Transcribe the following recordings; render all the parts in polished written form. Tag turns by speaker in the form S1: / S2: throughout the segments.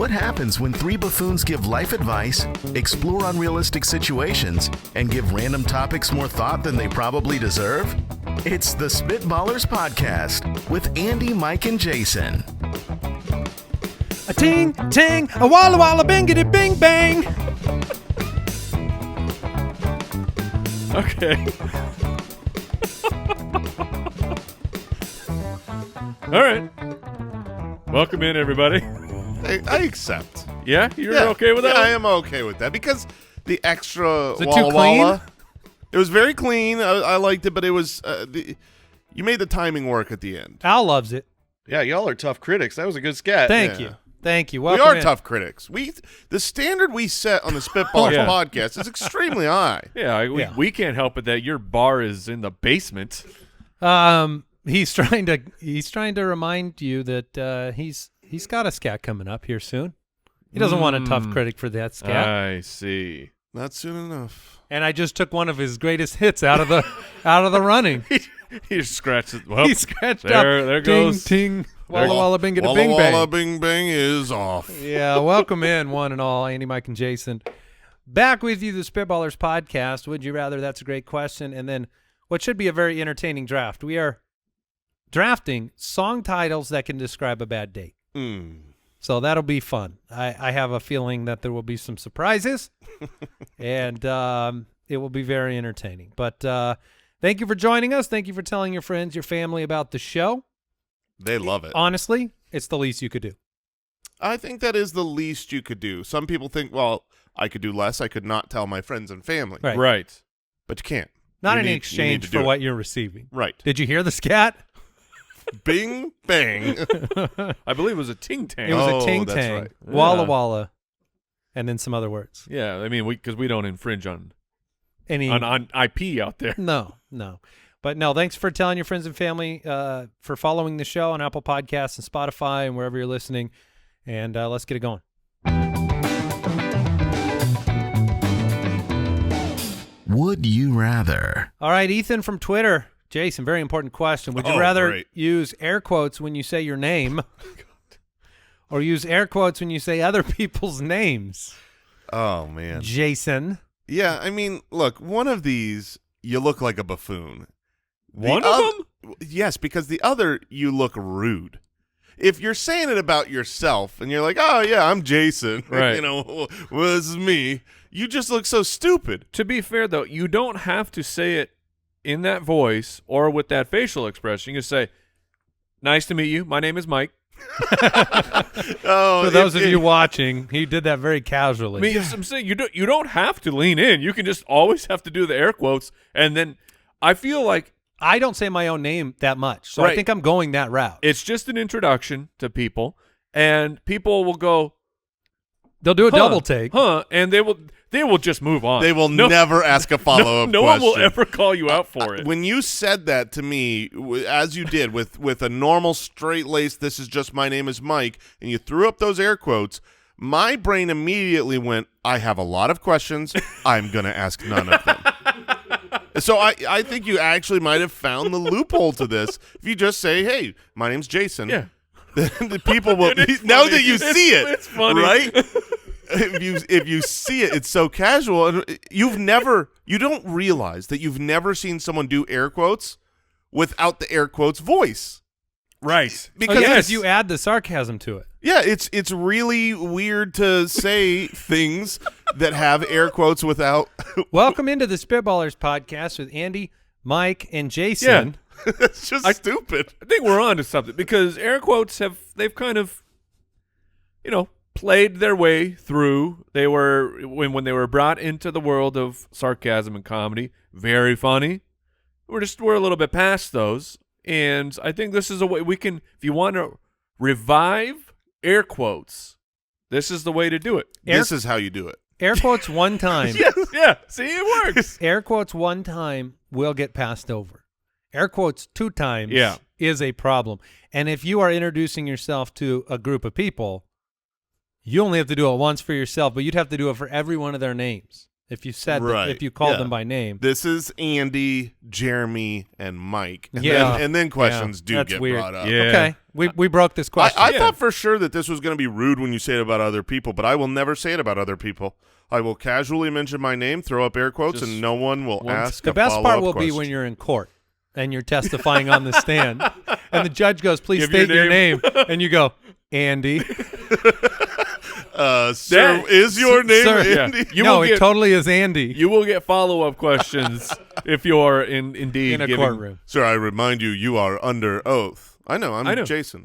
S1: What happens when three buffoons give life advice, explore unrealistic situations, and give random topics more thought than they probably deserve? It's the Spitballers Podcast with Andy, Mike, and Jason.
S2: A ting, ting, a walla walla bingity bing bang.
S3: Okay. All right. Welcome in, everybody.
S4: I accept.
S3: Yeah? You're okay with that?
S4: Yeah, I am okay with that because the extra
S2: Is it
S4: Walla
S2: too clean?
S4: Walla, it was very clean. I liked it, but it was you made the timing work at the end.
S2: Al loves it.
S5: Yeah, y'all are tough critics. That was a good scat.
S2: Thank
S4: Yeah.
S2: you. Thank you.
S4: We
S2: Welcome
S4: are
S2: in.
S4: tough critics. The standard we set on the Spitballers
S3: Yeah.
S4: podcast is extremely high.
S3: Yeah, we can't help it that your bar is in the basement.
S2: He's trying to remind you that he's got a scat coming up here soon. He doesn't want a tough critic for that scat.
S3: I see.
S4: Not soon enough.
S2: And I just took one of his greatest hits out of the running.
S3: He just scratched it. Well,
S2: He scratched
S3: there,
S2: up.
S3: there goes.
S2: Ting, ting. Walla walla bingity
S4: Walla
S2: bing bang.
S4: Walla Bing Bang is off.
S2: Yeah, welcome in, one and all. Andy, Mike, and Jason. Back with you, the Spitballers Podcast. Would you rather? That's a great question. And then what should be a very entertaining draft. We are drafting song titles that can describe a bad date. So that'll be fun. I have a feeling that there will be some surprises, and it will be very entertaining. But thank you for joining us. Thank you for telling your friends, your family about the show.
S4: They love it.
S2: Honestly, it's the least you could do.
S4: I think that is the least you could do. Some people think, well, I could do less. I could not tell my friends and family.
S2: Right.
S3: Right.
S4: But you can't.
S2: Not
S4: You
S2: in
S4: need- you need
S2: exchange
S4: to do
S2: for
S4: it.
S2: what you're receiving.
S4: Right.
S2: Did you hear the scat?
S4: Bing Bang.
S3: I believe it was a ting tang.
S2: It was
S4: Oh,
S2: a ting
S4: that's
S2: tang,
S4: right.
S2: walla
S3: Yeah.
S2: walla, and then some other words.
S3: Yeah, I mean, because we don't infringe on
S2: Any?
S3: on IP out there.
S2: No. But no, thanks for telling your friends and family, for following the show on Apple Podcasts and Spotify and wherever you're listening. And let's get it going.
S1: Would you rather?
S2: All right, Ethan from Twitter. Jason, very important question. Would you
S4: Oh,
S2: rather
S4: great.
S2: use air quotes when you say your name or use air quotes when you say other people's names?
S4: Oh, man.
S2: Jason.
S4: Yeah, I mean, look, one of these, you look like a buffoon.
S3: One of them?
S4: Yes, because the other, you look rude. If you're saying it about yourself and you're like, oh, yeah, I'm Jason,
S3: Right.
S4: you know, well, this is me, you just look so stupid.
S3: To be fair, though, you don't have to say it in that voice or with that facial expression. You can say, nice to meet you. My name is Mike.
S4: Oh,
S2: For those of you watching, he did that very casually.
S3: I mean, I'm saying you don't have to lean in. You can just always have to do the air quotes. And then I feel like
S2: I don't say my own name that much, so I
S3: Right.
S2: think I'm going that route.
S3: it's just an introduction to people, and people will go,
S2: They'll do a
S3: huh,
S2: double take.
S3: huh, and they will just move on.
S4: they will never ask a follow-up
S3: no
S4: question.
S3: one will ever call you out for it.
S4: When you said that to me, as you did, with a normal straight-laced, this is just my name is Mike, and you threw up those air quotes, my brain immediately went, I have a lot of questions. I'm going to ask none of them. So I think you actually might have found the loophole to this. If you just say, hey, my name's Jason.
S3: Yeah.
S4: Then the people will,
S3: It is
S4: now
S3: funny.
S4: that you see it,
S3: It's funny.
S4: right? If you see it, it's so casual, and you don't realize that you've never seen someone do air quotes without the air quotes voice,
S3: Right.
S4: because
S2: Because you add the sarcasm to it.
S4: yeah, it's really weird to say things that have air quotes without.
S2: Welcome into the Spitballers Podcast with Andy, Mike, and Jason.
S4: It's just stupid.
S3: I think we're on to something because air quotes they've kind of, played their way through. They were when they were brought into the world of sarcasm and comedy, very funny. We're a little bit past those, and I think this is a way we can. If you want to revive air quotes, this is the way to do it.
S4: This is how you do it.
S2: Air quotes one time.
S3: Yeah. See, it works.
S2: Air quotes one time will get passed over. Air quotes two times is a problem. And if you are introducing yourself to a group of people, you only have to do it once for yourself, but you'd have to do it for every one of their names. if you said
S4: Right.
S2: if you called
S4: Yeah.
S2: them by name.
S4: This is Andy, Jeremy, and Mike. And
S2: Yeah.
S4: then questions do
S2: That's
S4: get
S2: weird.
S4: brought up.
S3: Yeah.
S2: Okay, we broke this question.
S4: I thought for sure that this was going to be rude when you say it about other people, but I will never say it about other people. I will casually mention my name, throw up air quotes,
S3: Just
S4: and no one will ask
S2: The
S4: a
S2: best part
S4: follow-up
S2: will be
S4: question.
S2: when you're in court and you're testifying on the stand, and the judge goes, "Please
S3: Give your
S2: state your
S3: name."
S2: name," and you go, "Andy."
S4: Sir,
S3: That-
S4: is your name
S2: Sir.
S3: Yeah.
S4: Andy?
S3: You
S2: no,
S3: will
S2: it
S3: get
S2: totally is Andy
S3: you will get follow-up questions if you're indeed
S2: in a
S3: giving
S2: courtroom.
S4: Sir, I remind you, you are under oath. I know, I'm
S3: I know.
S4: Jason.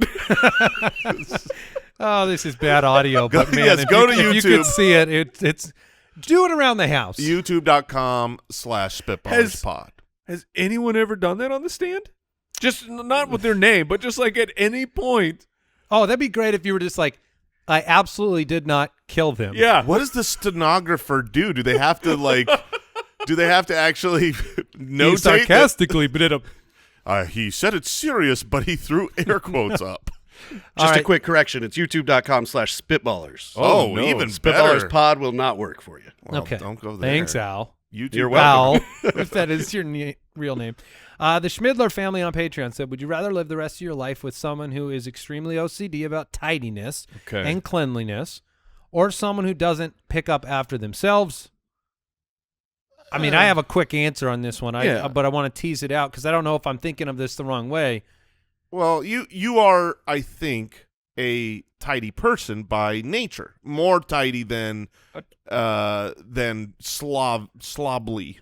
S2: Oh, this is bad audio, but man,
S4: yes,
S2: if
S4: go
S2: you,
S4: to
S2: if you
S4: YouTube.
S2: could see it, it's do it around the house.
S4: YouTube.com/SpitballersPod.
S3: Has anyone ever done that on the stand? Just not with their name, but just like at any point.
S2: Oh, that'd be great if you were just like, I absolutely did not kill them.
S3: Yeah.
S4: What does the stenographer do? Do they have to do they have to actually
S2: He
S4: notate
S2: sarcastically, but
S4: he said it's serious, but he threw air quotes up.
S2: All
S5: Just a
S2: right.
S5: quick correction. It's youtube.com/Spitballers.
S4: Oh,
S3: no.
S4: even
S5: Spitballers
S4: better.
S5: Pod will not work for you.
S4: Well,
S2: Okay.
S4: don't go there.
S2: Thanks, Al.
S4: YouTube.
S5: You're welcome.
S2: Al, if that is your real name. The Schmidler family on Patreon said, would you rather live the rest of your life with someone who is extremely OCD about tidiness
S3: Okay.
S2: and cleanliness, or someone who doesn't pick up after themselves? I mean, I have a quick answer on this one,
S3: Yeah.
S2: but I want to tease it out because I don't know if I'm thinking of this the wrong way.
S4: Well, you are, I think, a tidy person by nature. More tidy than slobly.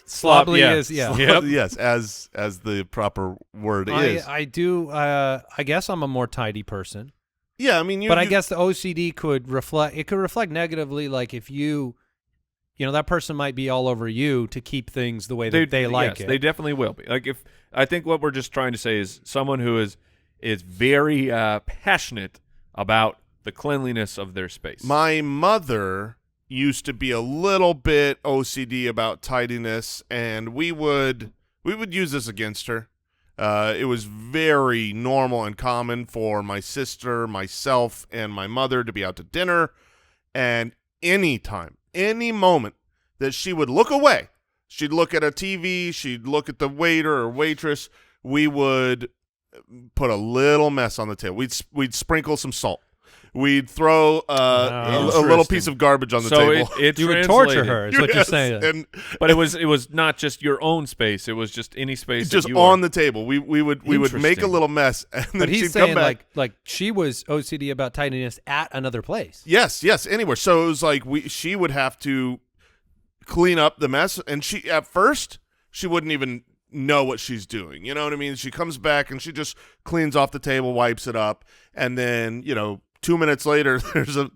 S2: Slobbly
S3: yeah.
S2: is, yeah.
S3: Yep.
S4: Yes, as the proper word is.
S2: I do. I guess I'm a more tidy person.
S4: Yeah, I mean,
S2: But I guess the OCD could reflect negatively, like if you know, that person might be all over you to keep things the way that they like
S3: yes,
S2: it.
S3: They definitely will be. Like if I think what we're just trying to say is someone who is very passionate about the cleanliness of their space.
S4: My mother used to be a little bit OCD about tidiness, and we would use this against her. It was very normal and common for my sister, myself, and my mother to be out to dinner, and any moment that she would look away, she'd look at a TV, she'd look at the waiter or waitress, we would put a little mess on the table. We'd sprinkle some salt. We'd throw a little piece of garbage on the table.
S3: It
S2: you would torture
S3: translated.
S2: her, is what you're
S4: Yes,
S2: saying.
S4: and
S3: But it was not just your own space. It was just any space.
S4: just
S3: that you
S4: on
S3: were.
S4: the table. We would make a
S3: Interesting.
S4: little mess, and then
S2: But he's
S4: she'd
S2: saying
S4: come back.
S2: like she was OCD about tidiness at another place.
S4: Yes, anywhere. So it was like she would have to clean up the mess, and at first she wouldn't even know what she's doing. You know what I mean? She comes back and she just cleans off the table, wipes it up, and then 2 minutes later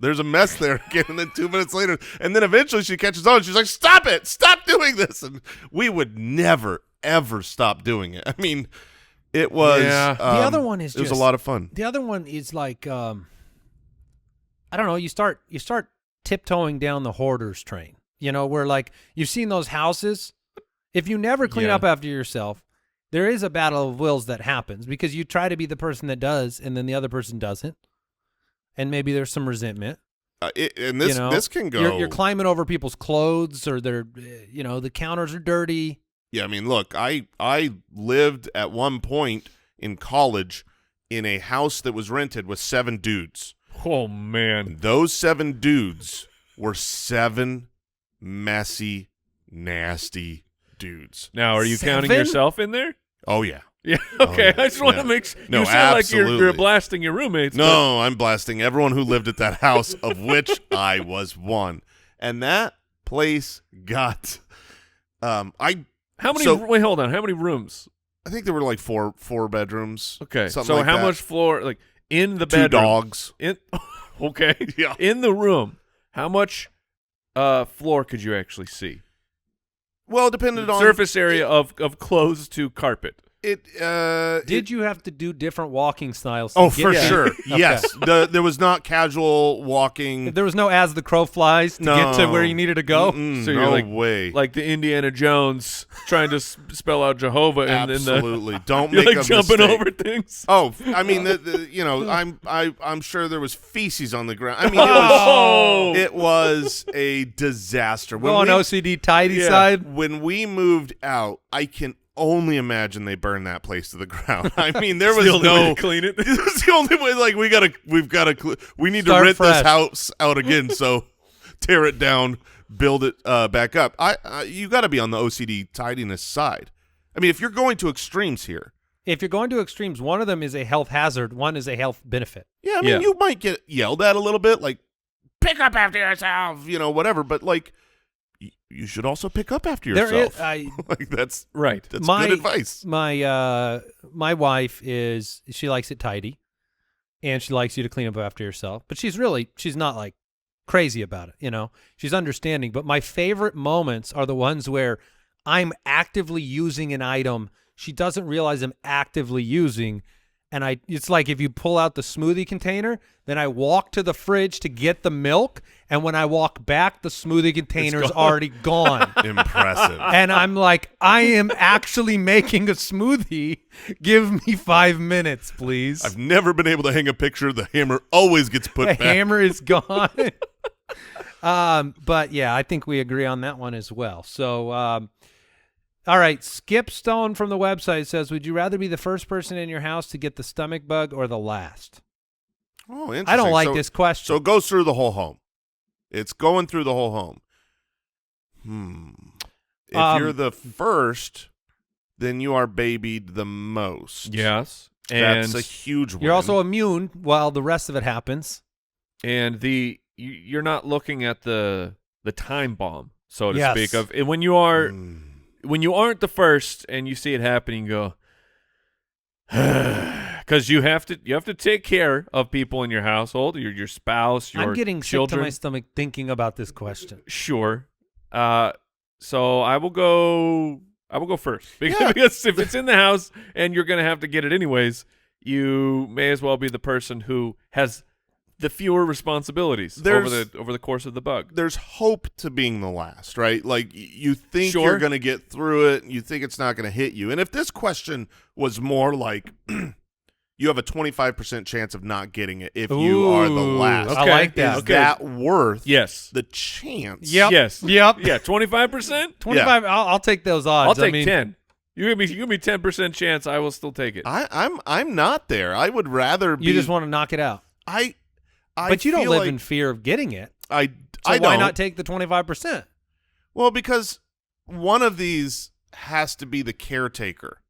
S4: there's a mess there again, and then 2 minutes later, and then eventually she catches on. And she's like, "Stop it! Stop doing this!" And we would never ever stop doing it. I mean, it was.
S3: Yeah.
S2: The other one is
S4: it was
S2: just
S4: a lot of fun.
S2: The other one is like I don't know, you start tiptoeing down the hoarder's train. Where like you've seen those houses. If you never clean
S3: Yeah.
S2: up after yourself, there is a battle of wills that happens because you try to be the person that does, and then the other person doesn't, and maybe there's some resentment.
S4: And this can go.
S2: You're climbing over people's clothes, or they're the counters are dirty.
S4: Yeah, I mean, look, I lived at one point in college in a house that was rented with 7 dudes.
S3: Oh man.
S4: And those 7 dudes were 7 messy, nasty dudes.
S3: Now, are you counting
S2: 7?
S3: yourself in there?
S4: Oh, yeah.
S3: Yeah. Okay.
S4: yeah,
S3: I just want
S4: yeah.
S3: to make.
S4: No,
S3: you sound like you're
S4: absolutely.
S3: blasting your roommates.
S4: No, I'm blasting everyone who lived at that house, of which I was one. And that place got
S3: How many?
S4: So-
S3: Wait, hold on. How many rooms?
S4: I think there were like four bedrooms.
S3: Okay.
S4: something
S3: So
S4: like
S3: how
S4: that.
S3: much floor? Like in the
S4: 2
S3: bedroom?
S4: dogs.
S3: In. Okay.
S4: Yeah.
S3: In the room, how much floor could you actually see?
S4: Well, it depended on
S3: Surface area of clothes to carpet.
S2: Did you have to do different walking styles? To
S4: Oh,
S2: get
S4: for
S2: to-
S4: sure.
S2: Okay.
S4: Yes. There was not casual walking.
S2: There was no as the crow flies to get to where you needed to go.
S3: So you're
S4: no
S3: like,
S4: way.
S3: like the Indiana Jones trying to spell out Jehovah, and
S4: Absolutely. Don't
S3: you're
S4: make
S3: like
S4: a
S3: jumping
S4: mistake.
S3: over things.
S4: Oh, I mean, I'm sure there was feces on the ground. I mean,
S3: Oh!
S4: it was a disaster.
S2: Go on OCD tidy side.
S4: When we moved out, I can only imagine they burned that place to the ground. I mean, there was
S3: the only way
S4: no
S3: to clean it.
S4: It was the only way. Like we need
S2: Start
S4: to rent
S2: fresh.
S4: this house out again. So tear it down, build it back up. You got to be on the OCD tidiness side. I mean, if you're going to extremes here.
S2: If you're going to extremes, one of them is a health hazard, one is a health benefit.
S4: Yeah, I mean, you might get yelled at a little bit, like, pick up after yourself, whatever. But, like, you should also pick up after yourself. Like, that's
S3: Right.
S4: That's good advice.
S2: My wife she likes it tidy, and she likes you to clean up after yourself. But she's not, like, crazy about it, She's understanding. But my favorite moments are the ones where I'm actively using an item she doesn't realize I'm actively using, and it's like if you pull out the smoothie container, then I walk to the fridge to get the milk, and when I walk back, the smoothie container's already gone.
S4: Impressive.
S2: And I'm like, I am actually making a smoothie. Give me 5 minutes, please.
S4: I've never been able to hang a picture. The hammer always gets put
S2: The
S4: back.
S2: hammer is gone. But yeah, I think we agree on that one as well. So, all right, Skip Stone from the website says, would you rather be the first person in your house to get the stomach bug or the last?
S4: Oh, interesting.
S2: I don't like this question.
S4: So it goes through the whole home. It's going through the whole home. If you're the first, then you are babied the most.
S3: Yes.
S4: That's a huge win.
S2: You're also immune while the rest of it happens.
S3: And you're not looking at the time bomb, so to
S2: Yes.
S3: speak, of and when you aren't the first and you see it happening, you go, because you have to take care of people in your household, your spouse, your
S2: I'm getting
S3: children.
S2: sick to my stomach thinking about this question.
S3: Sure. So I will go first because if it's in the house and you're going to have to get it anyways, you may as well be the person who has the fewer responsibilities over the course of the bug.
S4: There's hope to being the last, right? Like you think
S3: Sure.
S4: you're going to get through it. You think it's not going to hit you. And if this question was more like you have a 25% chance of not getting it if you are the last.
S3: Okay.
S2: I like that.
S4: Is that worth
S3: Yes.
S4: the chance?
S2: Yep.
S3: Yes.
S2: Yep.
S3: Yeah. 25%.
S2: 25. I'll take those odds.
S3: I'll take 10. You give me 10% chance. I will still take it.
S4: I'm not there. I would rather be.
S2: You just want to knock it out. But you don't
S4: feel
S2: live
S4: like
S2: in fear of getting it.
S4: So
S2: So
S4: why
S2: why not take the 25%?
S4: Well, because one of these has to be the caretaker,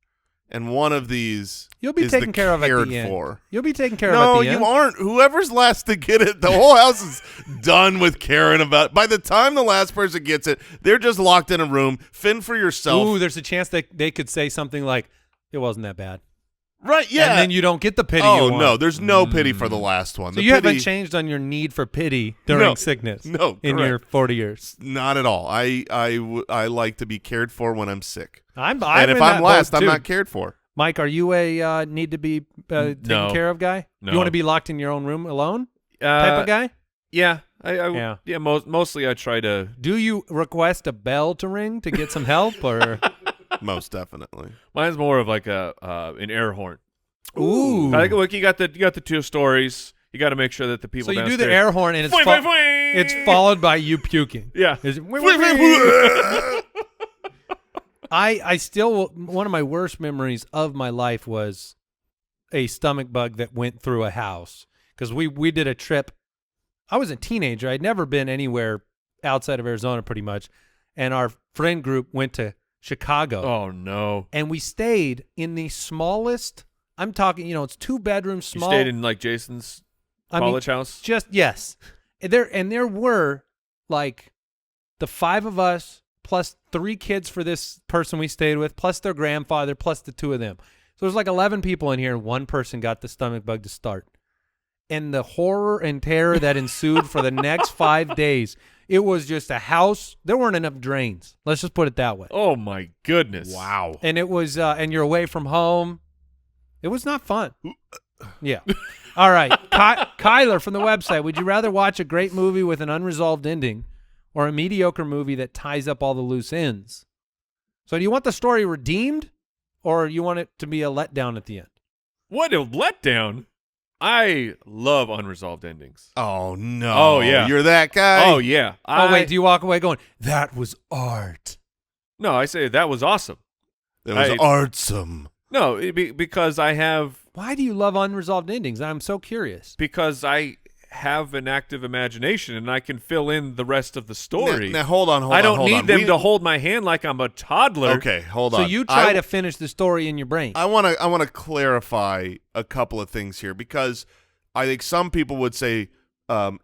S4: and one of these
S2: You'll be
S4: is
S2: taken
S4: the
S2: care of at
S4: cared
S2: the end.
S4: for.
S2: You'll be taken care
S4: No,
S2: of at the end.
S4: you aren't. Whoever's last to get it, the whole house is done with caring about. By the time the last person gets it, they're just locked in a room. Fend for yourself.
S2: Ooh, there's a chance that they could say something like, it wasn't that bad.
S4: Right, yeah.
S2: And then you don't get the pity
S4: Oh,
S2: you want.
S4: no, there's no pity for the last one.
S2: So
S4: The
S2: you haven't
S4: pity-
S2: changed on your need for pity during
S4: No.
S2: sickness
S4: No,
S2: in
S4: correct.
S2: your 40 years.
S4: Not at all. I like to be cared for when I'm sick.
S2: I'm
S4: And if
S2: in
S4: I'm
S2: that
S4: last,
S2: boat,
S4: I'm
S2: too.
S4: not cared for.
S2: Mike, are you a need to be taken
S3: No.
S2: care of guy?
S3: No.
S2: You want to be locked in your own room alone type of guy?
S3: Yeah.
S2: Yeah.
S3: Mostly I try to.
S2: Do you request a bell to ring to get some help? Or
S4: Most definitely.
S3: Mine's more of like an air horn.
S2: Ooh.
S3: I think, look, you got the 2 stories. You got to make sure that the people.
S2: So you do the
S3: downstairs-
S2: air horn and it's followed by you puking.
S3: Yeah.
S2: Is it- I still, one of my worst memories of my life was a stomach bug that went through a house, because we did a trip. I was a teenager. I'd never been anywhere outside of Arizona pretty much, and our friend group went to Chicago.
S3: Oh no.
S2: And we stayed in the smallest, I'm talking, it's 2 bedrooms small.
S3: You stayed in like Jason's college house?
S2: Just, yes. There were like the 5 of us plus 3 kids for this person we stayed with, plus their grandfather, plus the 2 of them. So there's like 11 people in here, and 1 person got the stomach bug to start. and the horror and terror that ensued for the next 5 days. It was just a house. There weren't enough drains. Let's just put it that way.
S3: Oh my goodness!
S4: Wow.
S2: And it was, and you're away from home. It was not fun. Yeah. All right. Kyler from the website. Would you rather watch a great movie with an unresolved ending or a mediocre movie that ties up all the loose ends? So do you want the story redeemed or you want it to be a letdown at the end?
S3: What a letdown! I love unresolved endings.
S4: Oh, no.
S3: Oh, yeah.
S4: You're that guy?
S3: Oh yeah.
S2: Wait. Do you walk away going, that was art?
S3: No, I say that was awesome.
S4: It was artsome.
S3: No, because I have
S2: Why do you love unresolved endings? I'm so curious.
S3: because I have an active imagination and I can fill in the rest of the story.
S4: Now hold on.
S3: I don't need them to hold my hand like I'm a toddler.
S4: Okay, hold
S2: So
S4: on.
S2: you try to finish the story in your brain.
S4: I want to clarify a couple of things here because I think some people would say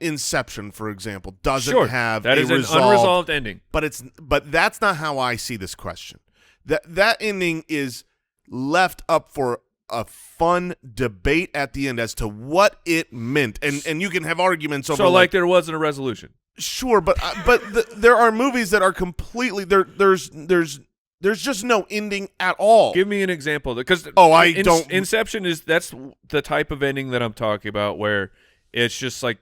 S4: Inception, for example, doesn't have
S3: that
S4: a
S3: is an
S4: resolved,
S3: unresolved ending.
S4: but that's not how I see this question. That ending is left up for a fun debate at the end as to what it meant, and you can have arguments over.
S3: So like there wasn't a resolution.
S4: Sure, but there are movies that are completely there's just no ending at all.
S3: Give me an example, because Inception that's the type of ending that I'm talking about, where it's just like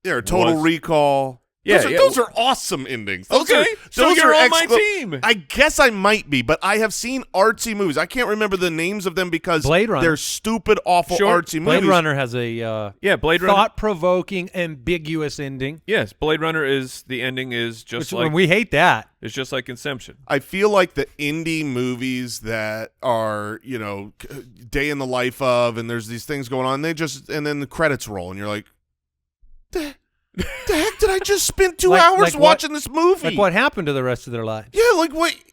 S4: Total Recall.
S3: Yeah,
S4: those are awesome endings. Those
S3: okay, so you're on my
S4: excellent.
S3: team.
S4: I guess I might be, but I have seen artsy movies. I can't remember the names of them because
S2: Blade Runner.
S4: they're stupid, awful artsy
S2: Blade
S4: movies.
S2: Runner has a
S3: Blade Runner.
S2: thought-provoking, ambiguous ending.
S3: Yes, Blade Runner is the ending is just like
S2: we hate that.
S3: it's just like Inception.
S4: I feel like the indie movies that are, day in the life of, and there's these things going on, and then the credits roll, and you're like, the heck did I just spend 2 hours watching this movie?
S2: Like what happened to the rest of their lives?
S4: Yeah, like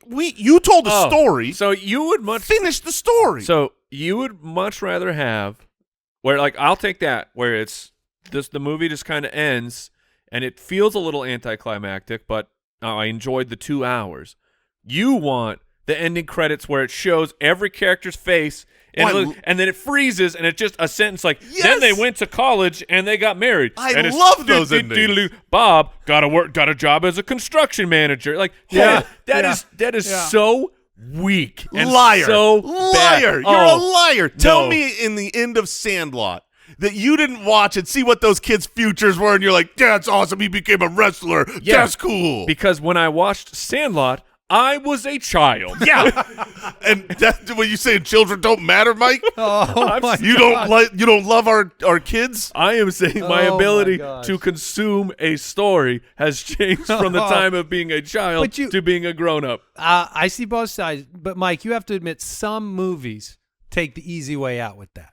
S4: you told a story.
S3: So you would
S4: finish the story.
S3: So you would much rather have where, like, I'll take that where it's the movie just kind of ends and it feels a little anticlimactic, but I enjoyed the 2 hours. You want the ending credits where it shows every character's face and then it freezes and it's just a sentence like, then they went to college and they got married.
S4: I
S3: and
S4: love those endings.
S3: Bob got a job as a construction manager. Like, that is so weak and
S4: liar.
S3: So bad.
S4: Liar. You're a liar. Tell me in the end of Sandlot that you didn't watch and see what those kids' futures were, and you're like, that's awesome. He became a wrestler.
S3: Yeah.
S4: That's cool.
S3: Because when I watched Sandlot, I was a child.
S4: Yeah. And that's when you say children don't matter, Mike? You don't love our kids?
S3: I am saying my ability to consume a story has changed from the time of being a child to being a grown-up.
S2: I see both sides, but Mike, you have to admit some movies take the easy way out with that.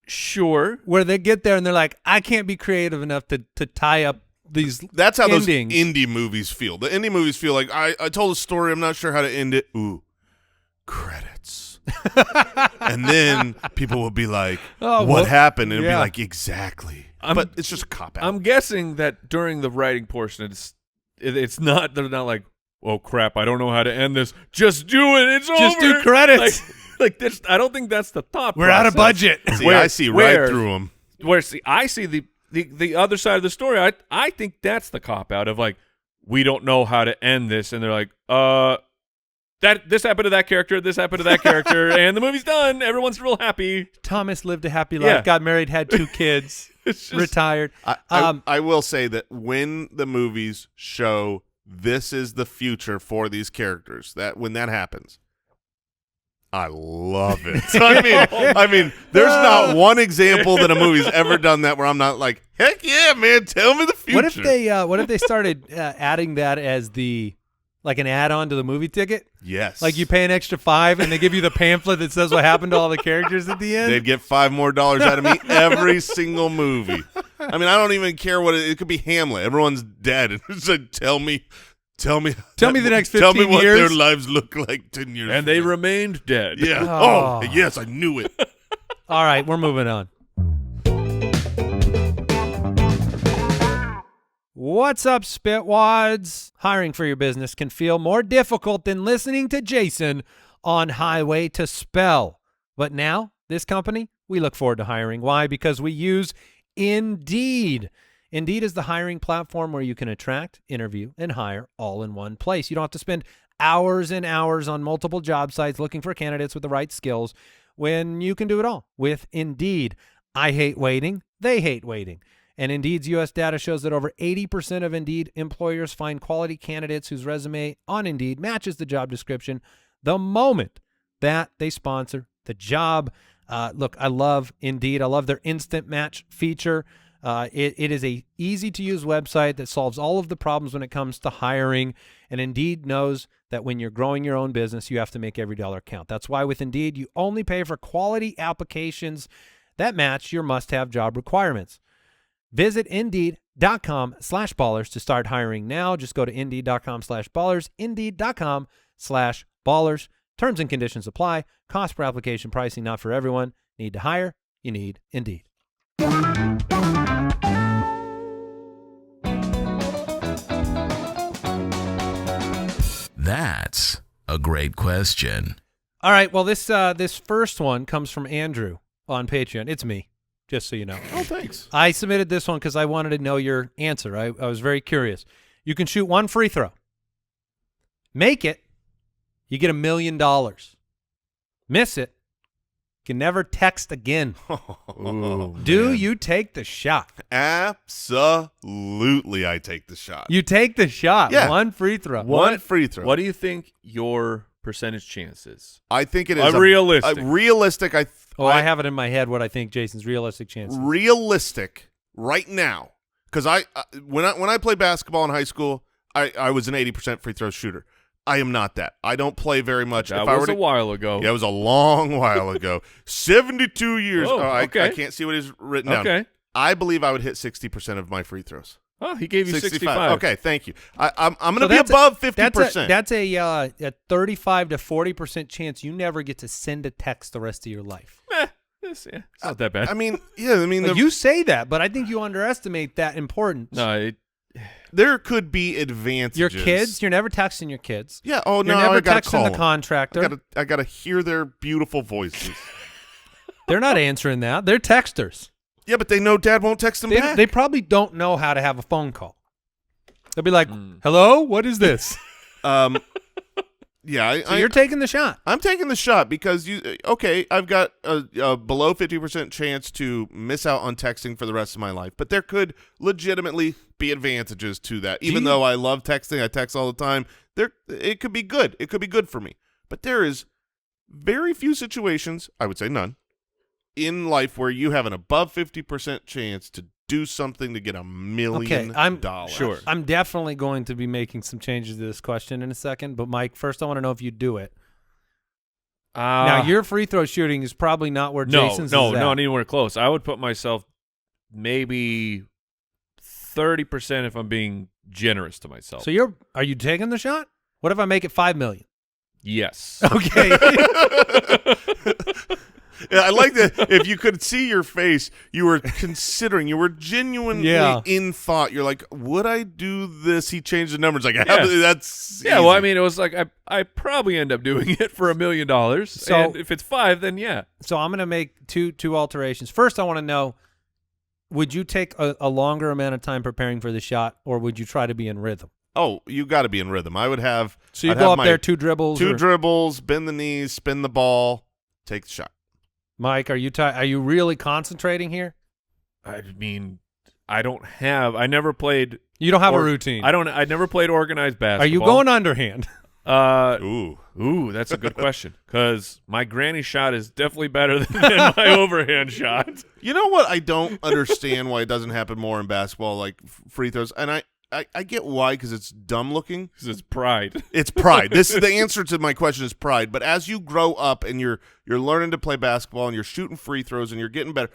S3: Sure.
S2: Where they get there and they're like, I can't be creative enough to tie up these
S4: That's how
S2: endings.
S4: Those indie movies feel. The indie movies feel like, I told a story, I'm not sure how to end it. Ooh, credits. And then people will be like, what happened? And it'll be like, exactly. But it's just a cop-out.
S3: I'm guessing that during the writing portion, it's not, they're not like, oh, crap, I don't know how to end this. Just do it. It's
S2: Just
S3: over.
S2: do credits.
S3: Like this, I don't think that's the thought
S2: We're out of budget.
S4: See, I see right through them.
S3: I see the other side of the story. I think that's the cop-out of, like, we don't know how to end this. And they're like, this happened to that character, this happened to that character, and the movie's done. Everyone's real happy.
S2: Thomas lived a happy life, got married, had 2 kids, retired.
S4: I will say that when the movies show this is the future for these characters, that when that happens, I love it. I mean, there's not one example that a movie's ever done that where I'm not like, heck yeah, man, tell me the future.
S2: What if they started adding that as like an add-on to the movie ticket?
S4: Yes.
S2: Like you pay an extra $5 and they give you the pamphlet that says what happened to all the characters at the end?
S4: They'd get $5 more out of me every single movie. I mean, I don't even care what it could be. Hamlet. Everyone's dead. And it's like, tell me
S2: the next 15 years.
S4: Tell me what their lives look like 10 years
S3: And they remained dead.
S4: Yeah. Oh, yes, I knew it.
S2: All right, we're moving on. What's up, Spitwads? Hiring for your business can feel more difficult than listening to Jason on Highway to Spell. But now, this company, we look forward to hiring. Why? Because we use Indeed. Indeed is the hiring platform where you can attract, interview, and hire all in one place. You don't have to spend hours and hours on multiple job sites looking for candidates with the right skills when you can do it all with Indeed. I hate waiting. They hate waiting. And Indeed's U.S. data shows that over 80% of Indeed employers find quality candidates whose resume on Indeed matches the job description the moment that they sponsor the job. Look, I love Indeed. I love their instant match feature. It is a easy-to-use website that solves all of the problems when it comes to hiring. And Indeed knows that when you're growing your own business, you have to make every dollar count. That's why with Indeed, you only pay for quality applications that match your must-have job requirements. Visit Indeed.com/ballers to start hiring now. Just go to Indeed.com/ballers, Indeed.com/ballers. Terms and conditions apply. Cost per application pricing not for everyone. Need to hire? You need Indeed.
S1: That's a great question.
S2: All right, well, this first one comes from Andrew on Patreon. It's me, just so you know.
S4: Oh, thanks.
S2: I submitted this one because I wanted to know your answer. I was very curious. You can shoot one free throw. Make it, you get $1 million. Miss it, you can never text again.
S3: Ooh,
S2: Do
S3: man.
S2: you take the shot?
S4: Absolutely, I take the shot.
S2: You take the shot.
S4: Yeah.
S2: One free throw.
S4: One free throw.
S3: What do you think your percentage chance is?
S4: I think it is
S3: Realistic.
S4: realistic.
S2: I have it in my head what I think Jason's realistic chances.
S4: Realistic right now, because when I played basketball in high school, I was an 80% free throw shooter. I am not that. I don't play very much.
S3: That
S4: if I
S3: was
S4: were
S3: a while ago.
S4: Yeah, it was a long while ago. 72 years.
S3: Oh, okay.
S4: I can't see what he's written down.
S3: Okay.
S4: I believe I would hit 60% of my free throws.
S3: Oh, he gave you 65.
S4: Okay, thank you. I'm going to
S2: So
S4: be
S2: that's
S4: above 50%.
S2: That's a 35 to 40% chance you never get to send a text the rest of your life.
S3: It's not that bad.
S4: I mean, yeah. I mean,
S2: You say that, but I think you underestimate that importance.
S3: no,
S4: there could be advantages.
S2: Your kids, you're never texting your kids.
S4: Yeah. Oh no,
S2: You're never
S4: I got to
S2: texting
S4: call
S2: the
S4: them.
S2: contractor.
S4: I got to hear their beautiful voices.
S2: They're not answering that. They're texters.
S4: Yeah, but they know Dad won't text them back.
S2: They probably don't know how to have a phone call. They'll be like, "Hello, what is this?"
S4: Yeah,
S2: So you're taking the shot.
S4: I'm taking the shot because I've got a below 50% chance to miss out on texting for the rest of my life, but there could legitimately be advantages to that. Even though I love texting, I text all the time. It could be good. It could be good for me. But there is very few situations, I would say none, in life where you have an above 50% chance to do something to get $1 million.
S3: sure.
S2: I'm definitely going to be making some changes to this question in a second, but Mike, first I want to know if you do it. Now, your free throw shooting is probably not where Jason's is at.
S3: not anywhere close. I would put myself maybe 30% if I'm being generous to myself.
S2: So are you taking the shot? What if I make it $5 million?
S3: Yes.
S2: Okay.
S4: Yeah, I like that. If you could see your face, you were considering. You were genuinely in thought. You're like, would I do this? He changed the numbers. Like, that's
S3: yeah.
S4: easy.
S3: Well, I mean, it was like I probably end up doing it for $1 million.
S2: So-
S3: And if it's 5, then yeah.
S2: So I'm going to make two alterations. First, I want to know, would you take a longer amount of time preparing for the shot, or would you try to be in rhythm?
S4: Oh, you got to be in rhythm. I would have.
S2: So you
S4: I'd
S2: go
S4: have
S2: up
S4: my
S2: there, two dribbles.
S4: two dribbles, bend the knees, spin the ball, take the shot.
S2: Mike, are you really concentrating here?
S3: I mean, I never played.
S2: You don't have a routine.
S3: I never played organized basketball.
S2: Are you going underhand?
S4: Ooh,
S3: That's a good question, because my granny shot is definitely better than my overhand shot.
S4: You know what? I don't understand why it doesn't happen more in basketball, like free throws. And I get why, because it's dumb looking.
S3: Because it's pride.
S4: It's pride. The answer to my question is pride. But as you grow up and you're learning to play basketball and you're shooting free throws and you're getting better,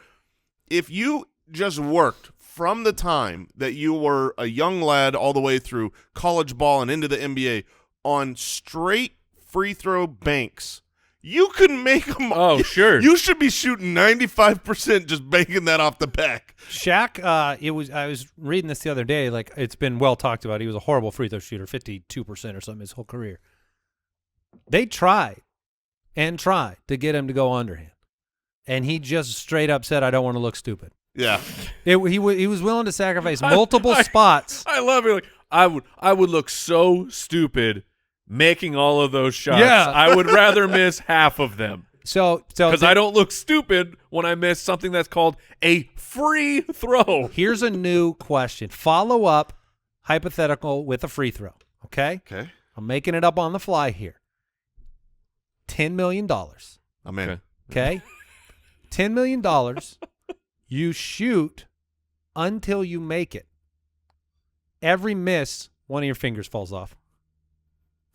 S4: if you just worked from the time that you were a young lad all the way through college ball and into the NBA on straight free throw banks, you can make them.
S3: Oh, sure.
S4: You should be shooting 95% just banking that off the back.
S2: Shaq, I was reading this the other day, like it's been well talked about. He was a horrible free throw shooter, 52% or something his whole career. They tried to get him to go underhand. And he just straight up said, I don't want to look stupid.
S4: Yeah.
S2: He was willing to sacrifice multiple spots.
S3: I love it. Like, I would look so stupid making all of those shots.
S2: Yeah.
S3: I would rather miss half of them.
S2: So
S3: Because I don't look stupid when I miss something that's called a free throw.
S2: here's a new question. Follow up hypothetical with a free throw. Okay?
S4: Okay.
S2: I'm making it up on the fly here. $10 million.
S4: I'm in.
S3: Okay.
S2: Okay? $10 million. You shoot until you make it. Every miss, one of your fingers falls off.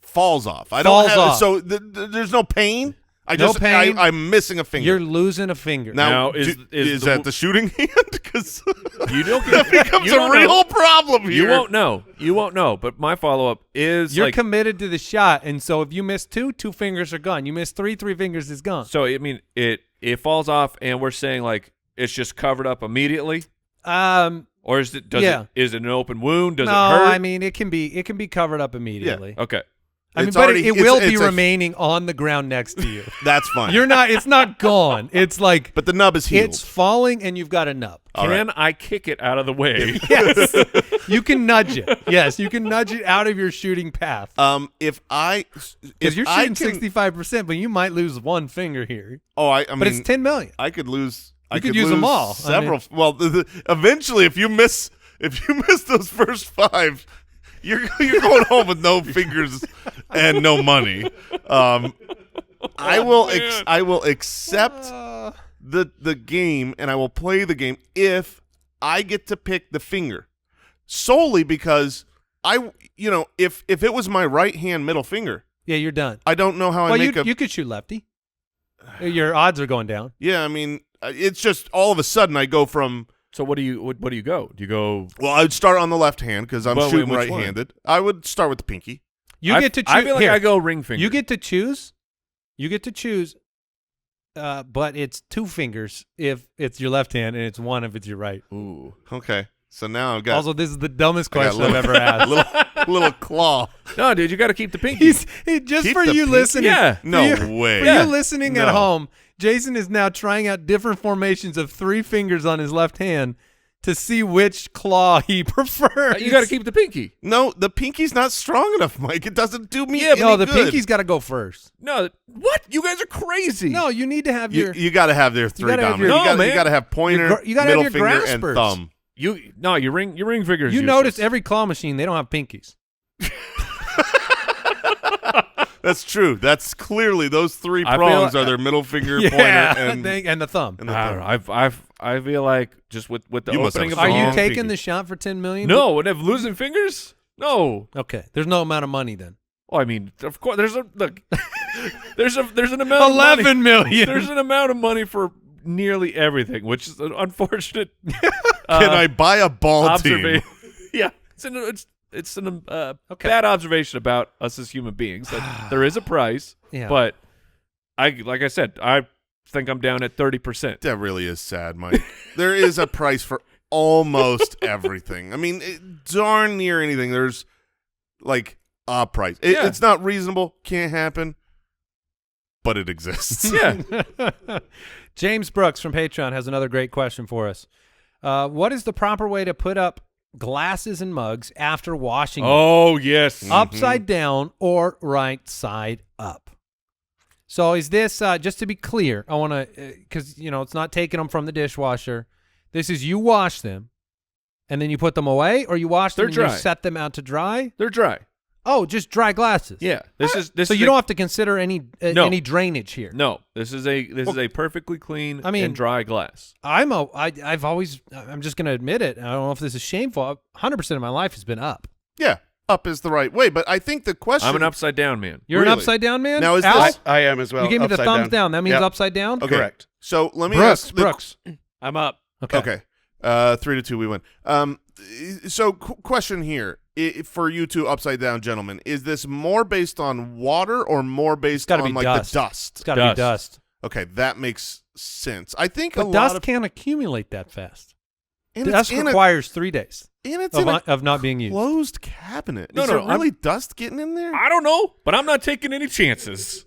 S4: Falls off. I
S2: Falls
S4: don't have
S2: off.
S4: so there's no pain.
S2: No pain.
S4: I'm missing a finger.
S2: You're losing a finger.
S4: now,
S3: Is
S4: is
S3: the-
S4: that the shooting hand? Because
S3: You don't
S4: that becomes
S3: you
S4: a
S3: don't
S4: real
S3: know.
S4: problem here.
S3: You won't know. You won't know. But my follow-up is
S2: You're
S3: like,
S2: committed to the shot, and so if you miss two fingers are gone. You miss three fingers is gone.
S3: so I mean, it falls off, and we're saying like it's just covered up immediately, or is it? Is it an open wound? Does
S2: no,
S3: it hurt?
S2: I mean it can be covered up immediately.
S3: Okay.
S2: I mean,
S4: It's
S2: but
S4: already-
S2: it will
S4: it's
S2: be
S4: a-
S2: remaining on the ground next to you.
S4: That's fine.
S2: It's not gone. It's like
S4: but the nub is healed.
S2: it's falling, and you've got a nub.
S4: All
S3: Can I kick it out of the way?
S2: Yes, you can nudge it. Yes, you can nudge it out of your shooting path.
S4: If
S2: Because you're
S4: I
S2: shooting
S4: can-
S2: 65%, but you might lose one finger here.
S4: Oh, I mean,
S2: But it's $10 million.
S4: I could lose. I
S2: You could
S4: could
S2: use them
S4: lose
S2: all. I
S4: Several.
S2: mean-
S4: well, eventually, if you miss those first 5, you're going home with no fingers and no money. I will accept the game, and I will play the game if I get to pick the finger, solely because if it was my right hand middle finger,
S2: Yeah, you're done.
S4: I don't know how
S2: Well,
S4: I make
S2: you could shoot lefty. Your odds are going down.
S4: Yeah, I mean, it's just all of a sudden I go from.
S3: So what do you go? Do you go?
S4: Well, I would start on the left hand because I'm
S3: Well,
S4: shooting
S3: which one?
S4: right-handed. I would start with the pinky.
S2: You get to choose.
S3: I feel like
S2: here,
S3: I go ring finger.
S2: You get to choose. You get to choose. But it's 2 fingers if it's your left hand, and it's 1 if it's your right.
S3: Ooh.
S4: Okay, so now I've got
S2: Also, this is the dumbest
S4: I got
S2: question I've ever asked.
S4: little claw.
S3: No, dude, you got to keep the pinky.
S2: Just
S4: Keep
S2: for
S4: the
S2: you
S4: pinky?
S2: listening.
S3: Yeah.
S4: No
S2: for you,
S4: way.
S2: For
S3: Yeah.
S2: you listening at
S4: No.
S2: home, Jason is now trying out different formations of 3 fingers on his left hand to see which claw he prefers.
S3: You got to keep the pinky.
S4: No, the pinky's not strong enough, Mike. It doesn't do me.
S3: Yeah,
S4: any
S2: No, the
S4: good.
S2: pinky's got to go first.
S3: No, what? You guys are crazy.
S2: No, you need to have
S4: You,
S2: your.
S4: you got to have their 3
S2: gotta have
S4: dominant.
S3: your- No, man.
S4: You got to have pointer,
S2: You gotta have
S4: middle
S2: your
S4: finger, and
S2: graspers.
S4: thumb.
S3: your ring fingers.
S2: You
S3: useless.
S2: notice every claw machine they don't have pinkies.
S4: That's true. That's clearly those 3
S3: I feel
S4: prongs
S3: like-
S4: are their middle finger,
S2: Yeah,
S4: pointer, and
S2: and the thumb.
S4: and the
S3: I don't
S4: thumb.
S3: know. I feel like just with the
S4: You must
S3: opening
S4: have
S3: of
S2: Are
S3: the
S2: you
S4: Long
S2: taking
S4: pinky.
S2: the shot for $10 million?
S3: No, and have losing fingers? No.
S2: Okay, there's no amount of money then.
S3: Well, I mean, of course, there's an amount of money.
S2: $11 million.
S3: There's an amount of money for nearly everything, which is an unfortunate.
S4: Can I buy a ball team?
S3: observation? Yeah, it's an bad observation about us as human beings. That there is a price,
S2: Yeah.
S3: but like I said, I think I'm down at 30%.
S4: That really is sad, Mike. There is a price for almost everything. I mean, darn near anything. There's like a price.
S3: Yeah.
S4: It's not reasonable. Can't happen. But it exists.
S3: Yeah,
S2: James Brooks from Patreon has another great question for us. What is the proper way to put up glasses and mugs after washing them?
S3: Oh yes.
S2: Upside down or right side up? So is this, just to be clear, I want to, because, it's not taking them from the dishwasher. This is you wash them, and then you put them away, or you wash them
S3: They're
S2: and
S3: dry.
S2: you set them out to dry?
S3: They're dry.
S2: Oh, just dry glasses.
S3: Yeah. This is
S2: So you don't have to consider any
S3: No.
S2: any drainage here.
S3: No, this is a perfectly clean
S2: I mean-
S3: and dry glass.
S2: I'm just going to admit it. I don't know if this is shameful. 100% of my life has been up.
S4: Yeah. Up is the right way. But I think the question.
S3: I'm an upside down man.
S2: You're an
S4: Really?
S2: upside down man?
S4: Now, is
S2: Al?
S4: this-
S5: I am as well.
S2: You gave me the
S5: upside
S2: thumbs down. That means
S5: Yep.
S2: upside down?
S4: Okay.
S5: Correct.
S4: So let me
S2: Brooks,
S4: ask.
S2: Brooks.
S3: I'm up.
S2: Okay.
S4: Okay. 3-2, we win. So question here for you two upside down gentlemen: is this more based on water or more based
S2: gotta
S4: on
S2: be
S4: like
S2: dust.
S4: the dust?
S2: It's got to be
S3: Dust.
S2: dust.
S4: Okay, that makes sense. I think a
S2: But
S4: lot
S2: dust
S4: of
S2: can't accumulate that fast.
S4: and
S2: Dust
S4: it's in
S2: requires 3 days
S4: and it's in a
S2: of not being used.
S4: closed cabinet.
S3: No,
S4: is
S3: no,
S4: there really dust getting in there?
S3: I don't know, but I'm not taking any chances.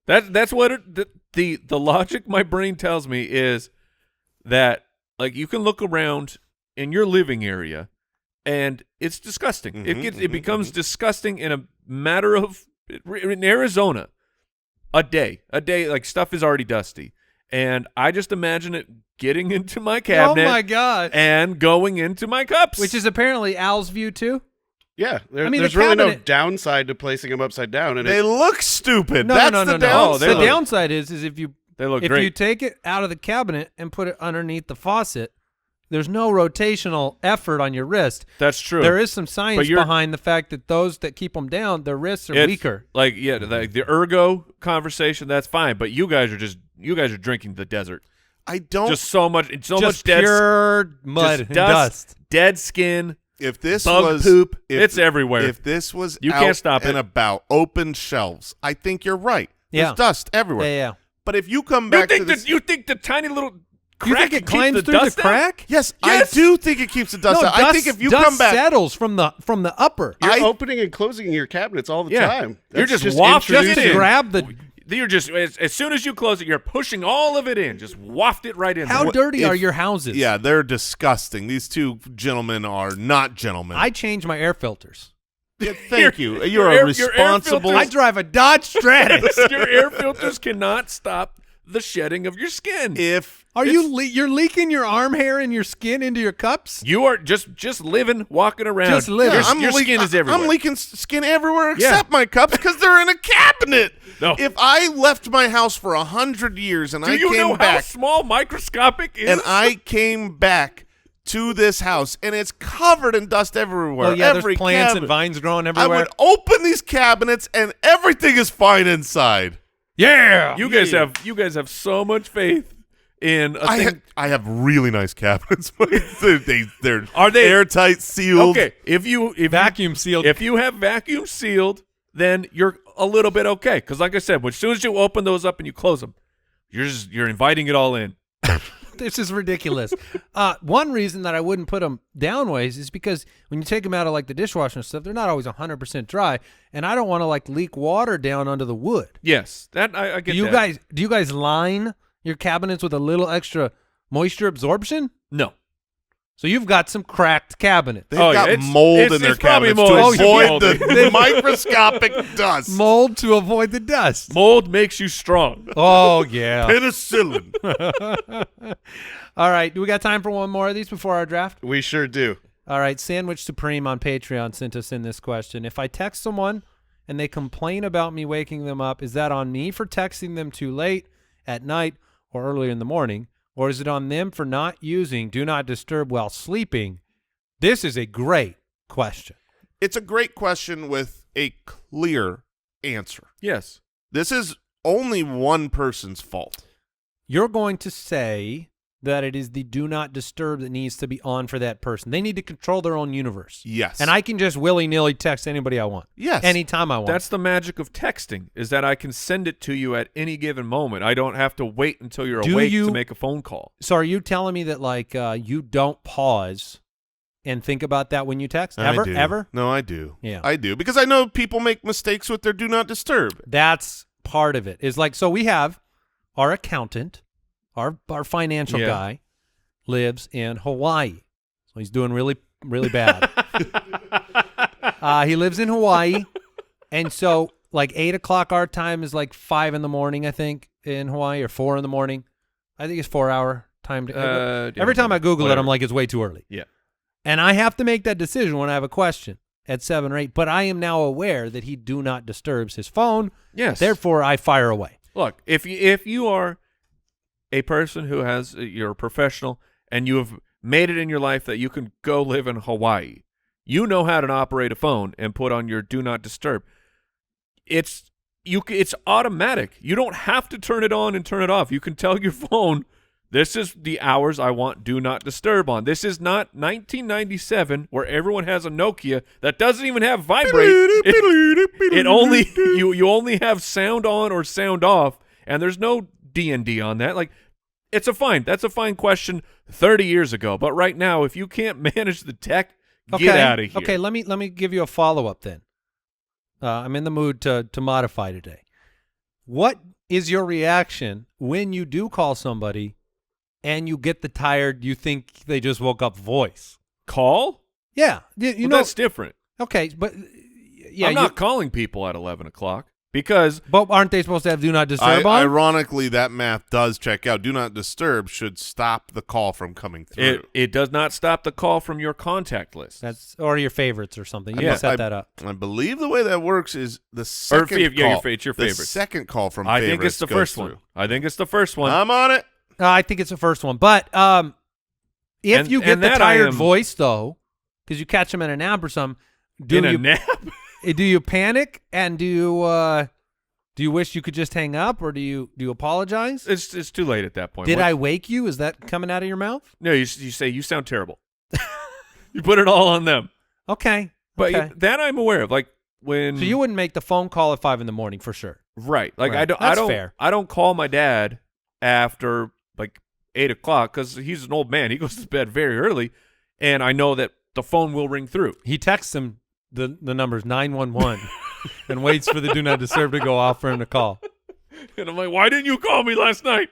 S3: That's what the logic my brain tells me is that like you can look around in your living area, and it's disgusting. It becomes disgusting in a matter of in Arizona. A day, like stuff is already dusty, and I just imagine it getting into my cabinet.
S2: Oh my god!
S3: And going into my cups,
S2: Which is apparently Al's view too.
S5: Yeah,
S2: I mean,
S5: there's
S2: the
S5: really no
S2: cabinet-
S5: downside to placing them upside down. And
S4: They look stupid.
S2: No,
S4: That's
S2: no, no,
S4: the
S2: no, no.
S4: downside.
S3: they
S2: The
S3: look-
S2: downside is if you
S3: they look
S2: if
S3: great.
S2: you take it out of the cabinet and put it underneath the faucet, there's no rotational effort on your wrist.
S3: That's true.
S2: There is some science
S3: you're-
S2: behind the fact that those that keep them down, their wrists are
S3: It's
S2: weaker.
S3: Like the ergo conversation, that's fine. But you guys are drinking the desert.
S4: I don't.
S3: Just so much
S2: Just
S3: much dead
S2: pure mud
S3: just
S2: and dust.
S3: dead skin,
S4: if this
S3: bug
S4: was
S3: poop.
S4: if-
S3: It's everywhere.
S4: If this was
S3: You
S4: out
S3: can't stop
S4: and
S3: it.
S4: about open shelves, I think you're right.
S2: Yeah.
S4: There's dust everywhere.
S2: Yeah.
S4: But if you come back to this,
S3: you think the tiny little
S2: You
S3: crack
S2: think it
S3: keeps
S2: climbs
S3: the
S2: through
S3: dust
S2: the
S3: out?
S2: crack?
S4: yes,
S3: Yes.
S4: I do think it keeps the dust
S2: No,
S4: out. I think if you
S2: dust
S4: come back,
S2: settles from the upper.
S5: You're
S4: I-
S5: opening and closing your cabinets all the
S3: Yeah.
S5: time.
S3: You're
S5: That's
S3: just wafting
S2: Just
S3: it
S2: to
S3: in.
S2: grab the.
S3: You're just as soon as you close it, you're pushing all of it in. Just waft it right in.
S2: How
S3: there.
S2: dirty
S4: if-
S2: are your houses?
S4: yeah, they're disgusting. These two gentlemen are not gentlemen.
S2: I change my air filters.
S4: Yeah, thank you. You're
S3: your
S4: a
S3: air
S4: responsible.
S3: filters-
S2: I drive a Dodge Stratus.
S3: Your air filters cannot stop the shedding of your skin.
S4: if
S2: Are you're leaking your arm hair and your skin into your cups?
S3: You are just living, walking around.
S2: Just living.
S3: Your skin is everywhere.
S4: I'm leaking skin everywhere
S3: Yeah.
S4: except my cups because they're in a cabinet.
S3: No.
S4: If I left my house for 100 years and
S3: Do
S4: I
S3: you
S4: came
S3: know how
S4: back
S3: small microscopic is?
S4: and I came back to this house and it's covered in dust everywhere.
S2: Oh yeah,
S4: every
S2: there's plants
S4: cabinet,
S2: and vines growing
S4: I
S2: everywhere.
S4: would open these cabinets and everything is fine inside.
S2: Yeah,
S3: you guys have so much faith in a
S4: I,
S3: thing.
S4: I have really nice cabinets. they're
S3: Are they-
S4: airtight, sealed?
S3: Okay, if you
S2: vacuum sealed.
S3: if you have vacuum sealed, then you're a little bit okay. Because like I said, as soon as you open those up and you close them, you're inviting it all in.
S2: This is ridiculous. One reason that I wouldn't put them down ways is because when you take them out of like the dishwasher and stuff, they're not always 100% dry, and I don't want to like leak water down onto the wood.
S3: Yes, that I get.
S2: Do you guys line your cabinets with a little extra moisture absorption?
S3: No.
S2: So you've got some cracked cabinets.
S4: They've
S3: Oh, yeah,
S4: got
S3: it's-
S4: mold
S3: it's-
S4: in their
S3: it's probably
S4: cabinets
S3: mold.
S4: to
S3: Oh,
S4: avoid
S3: it should be
S4: the microscopic dust.
S2: Mold to avoid the dust.
S3: Mold makes you strong.
S2: Oh yeah.
S4: Penicillin.
S2: All right. Do we got time for one more of these before our draft?
S5: We sure do.
S2: All right. Sandwich Supreme on Patreon sent us in this question. If I text someone and they complain about me waking them up, is that on me for texting them too late at night or early in the morning? Or is it on them for not using Do Not Disturb while sleeping? This is a great question.
S4: It's a great question with a clear answer.
S3: Yes.
S4: This is only one person's fault.
S2: You're going to say that it is the Do Not Disturb that needs to be on for that person. They need to control their own universe.
S4: Yes.
S2: And I can just willy-nilly text anybody I want.
S4: Yes.
S2: Anytime I want.
S3: That's the magic of texting, is that I can send it to you at any given moment. I don't have to wait until you're
S2: Do
S3: awake
S2: you-
S3: to make a phone call.
S2: So are you telling me that like you don't pause and think about that when you text?
S4: I do.
S2: Ever?
S4: No, I do.
S2: Yeah.
S4: I do. Because I know people make mistakes with their do not disturb.
S2: That's part of it. Is like, so we have our accountant, our financial
S3: Yeah.
S2: guy lives in Hawaii. So he's doing really, really bad. He lives in Hawaii. And so like 8 o'clock our time is like 5 in the morning, I think, in Hawaii, or 4 in the morning. I think it's 4-hour time. Every time I Google
S3: whatever.
S2: it, I'm like, it's way too early.
S3: Yeah.
S2: And I have to make that decision when I have a question at 7 or 8. But I am now aware that he do not disturbs his phone.
S3: Yes.
S2: Therefore, I fire away.
S3: Look, if you are a person who you're a professional and you have made it in your life that you can go live in Hawaii, you know how to operate a phone and put on your do not disturb. It's automatic. You don't have to turn it on and turn it off. You can tell your phone, this is the hours I want do not disturb on. This is not 1997 where everyone has a Nokia that doesn't even have vibrate. It only you only have sound on or sound off, and there's no D&D on that. Like, that's a fine question 30 years ago, but right now, if you can't manage the tech, get out of here.
S2: Okay, let me give you a follow-up then. I'm in the mood to modify today. What is your reaction when you do call somebody and you get the tired, you think they just woke up voice.
S3: Call?
S2: Yeah. You know,
S3: that's different.
S2: okay, but yeah,
S3: I'm not calling people at 11 o'clock because
S2: but aren't they supposed to have do not disturb on?
S4: Ironically, that math does check out. Do not disturb should stop the call from coming through.
S3: it does not stop the call from your contact list.
S2: That's or your favorites or something. You
S3: Yeah,
S2: can set that up.
S4: I believe the way that works is the second call.
S3: It's your
S4: the
S3: favorites.
S4: second call from
S3: I
S4: favorites
S3: think it's the
S4: goes
S3: first
S4: through.
S3: one. I think it's the first one.
S4: I'm on it.
S2: I think it's the first one, but if you get the tired voice though, because you catch them in a nap or something, do you panic and do you wish you could just hang up or do you apologize?
S3: It's too late at that point.
S2: Did I wake you? Is that coming out of your mouth?
S3: No, you say you sound terrible. You put it all on them.
S2: Okay,
S3: But
S2: okay.
S3: that I'm aware of. Like when
S2: So you wouldn't make the phone call at 5 a.m. for sure.
S3: right. Like
S2: Right.
S3: I
S2: That's
S3: don't
S2: fair.
S3: I don't call my dad after like 8 o'clock because he's an old man. He goes to bed very early, and I know that the phone will ring through.
S2: He texts him the numbers 911 and waits for the do not disturb to go off for him to call.
S3: And I'm like, why didn't you call me last night?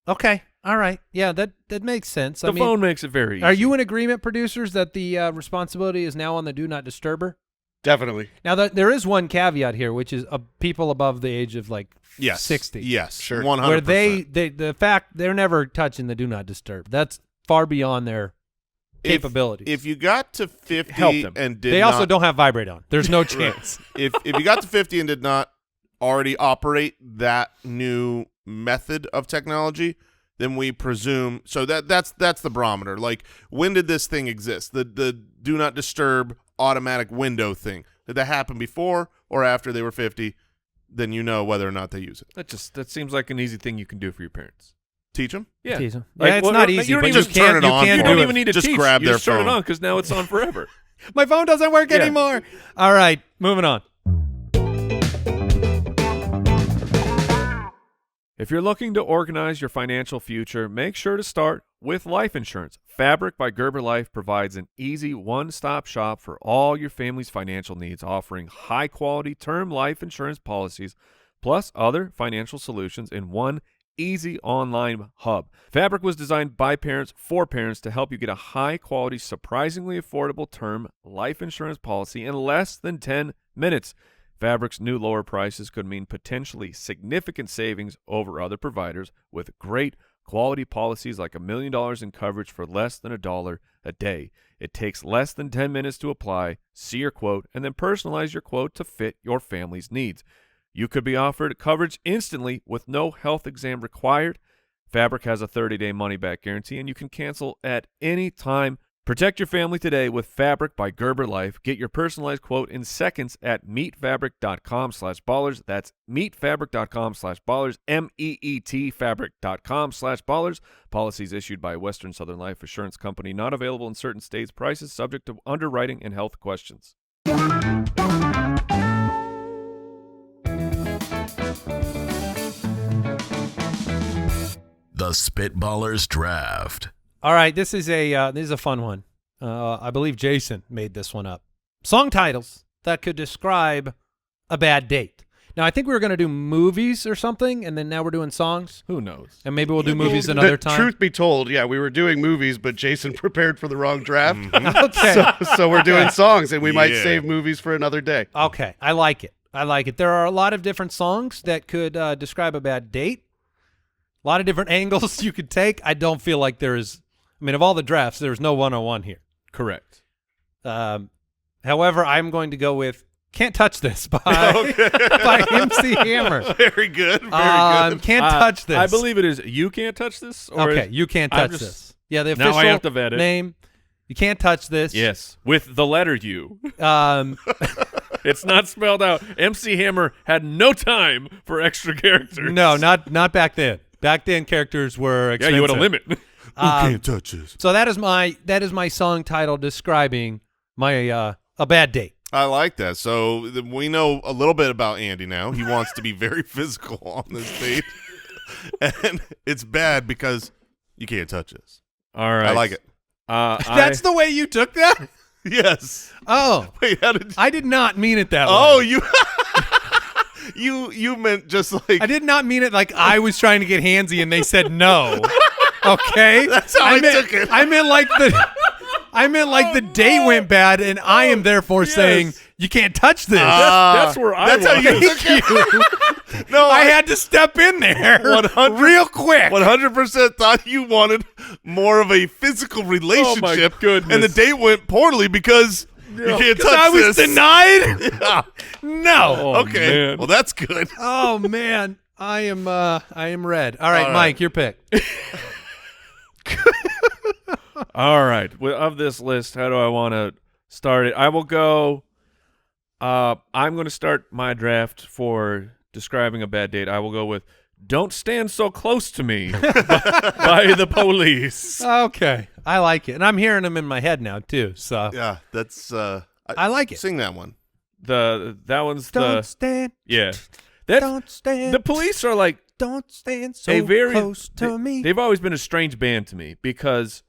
S2: Okay. All right. Yeah, that makes sense.
S3: The phone makes it very easy.
S2: Are you in agreement, producers, that the responsibility is now on the do not disturber?
S5: Definitely.
S2: Now, there is one caveat here, which is people above the age of like
S4: Yes.
S2: 60.
S4: Yes.
S5: Sure.
S4: 100%.
S2: Where the fact they're never touching the do not disturb. That's far beyond their capabilities.
S4: If you got to 50
S3: Help them.
S4: and did
S2: they
S4: not,
S2: also don't have vibrate on. There's no chance.
S4: if you got to 50 and did not already operate that new method of technology, then we presume so that's the barometer. Like, when did this thing exist? The do not disturb automatic window thing. Did that happen before or after they were 50? Then you know whether or not they use it.
S3: That seems like an easy thing you can do for your parents.
S4: Teach them.
S3: Yeah.
S2: Tease 'em.
S3: Like,
S2: Yeah, it's
S3: well,
S2: not
S3: you
S2: easy,
S3: don't
S2: but
S3: even
S2: you can
S4: turn it on
S2: do
S3: You
S4: for
S3: don't
S2: it.
S3: even need to
S4: Just
S3: teach.
S4: grab
S3: you
S4: their
S3: just turn it
S4: phone.
S3: on because now it's on forever.
S2: My phone doesn't work
S3: Yeah.
S2: anymore. All right, moving on.
S3: If you're looking to organize your financial future, make sure to start with life insurance. Fabric by Gerber Life provides an easy one-stop shop for all your family's financial needs, offering high-quality term life insurance policies plus other financial solutions in one easy online hub. Fabric was designed by parents for parents to help you get a high-quality, surprisingly affordable term life insurance policy in less than 10 minutes. Fabric's new lower prices could mean potentially significant savings over other providers with great quality policies like $1 million in coverage for less than $1 a day. It takes less than 10 minutes to apply, see your quote, and then personalize your quote to fit your family's needs. You could be offered coverage instantly with no health exam required. Fabric has a 30-day money-back guarantee, and you can cancel at any time. Protect your family today with Fabric by Gerber Life. Get your personalized quote in seconds at meetfabric.com/ballers. That's meetfabric.com/ballers, MEET fabric.com/ballers. Policies issued by Western Southern Life Assurance Company. Not available in certain states. Prices subject to underwriting and health questions.
S1: The Spitballers Draft.
S2: All right, this is a fun one. I believe Jason made this one up. Song titles that could describe a bad date. Now, I think we were going to do movies or something, and then now we're doing songs.
S3: Who knows?
S2: And maybe we'll do movies another time.
S5: Truth be told, yeah, we were doing movies, but Jason prepared for the wrong draft.
S2: Okay.
S5: So we're doing songs, and we might
S4: Yeah.
S5: save movies for another day.
S2: Okay, I like it. I like it. There are a lot of different songs that could describe a bad date. A lot of different angles you could take. I don't feel like there is. I mean, of all the drafts, there's no 101 here.
S3: Correct.
S2: However, I'm going to go with "Can't Touch This" by by MC Hammer.
S4: Very good. Very good.
S2: Can't touch this.
S3: I believe it is You Can't Touch This? Or
S2: Okay, you can't
S3: I'm
S2: touch
S3: just-
S2: this. Yeah, the
S3: Now
S2: official
S3: I have to vet it.
S2: name. You can't touch this.
S3: Yes, with the letter U.
S2: Um,
S3: It's not spelled out. MC Hammer had no time for extra characters.
S2: no, not back then. Back then, characters were
S3: Yeah,
S2: expensive.
S3: you had a limit.
S4: Who can't touch this?
S2: So that is my song title describing my a bad date.
S4: I like that. So we know a little bit about Andy now. He wants to be very physical on this date. And it's bad because you can't touch this.
S3: All right.
S4: I like it.
S2: That's the way you took that?
S4: Yes.
S2: Oh,
S4: Wait, how did
S2: I did not mean it that
S4: Oh,
S2: way.
S4: you meant just like
S2: I did not mean it like I was trying to get handsy and they said no. Okay,
S4: That's how I took it.
S2: I meant like the date went bad, and I am therefore saying you can't touch this.
S3: That's where I
S4: That's how
S3: was.
S4: you took it. No,
S2: I had to step in there
S4: 100
S2: real quick.
S4: 100% thought you wanted more of a physical relationship.
S3: goodness.
S4: And the date went poorly because you can't touch
S2: I was
S4: this.
S2: denied.
S4: Yeah.
S2: No.
S3: Oh,
S4: Okay.
S3: man.
S4: Well, that's good.
S2: Oh man, I am red. All right,
S4: All right.
S2: Mike, your pick.
S3: All right. Well, of this list, how do I want to start it? I will go. I'm going to start my draft for describing a bad date. I will go with "Don't Stand So Close to Me" by the Police.
S2: Okay, I like it, and I'm hearing them in my head now too. So
S4: Yeah, that's
S2: I like it.
S4: sing that one.
S3: That one's
S2: Don't
S3: the
S2: stand.
S3: yeah. That's
S2: Don't stand.
S3: the Police are like
S2: Don't stand so
S3: a very
S2: close to me.
S3: They've always been a strange band to me because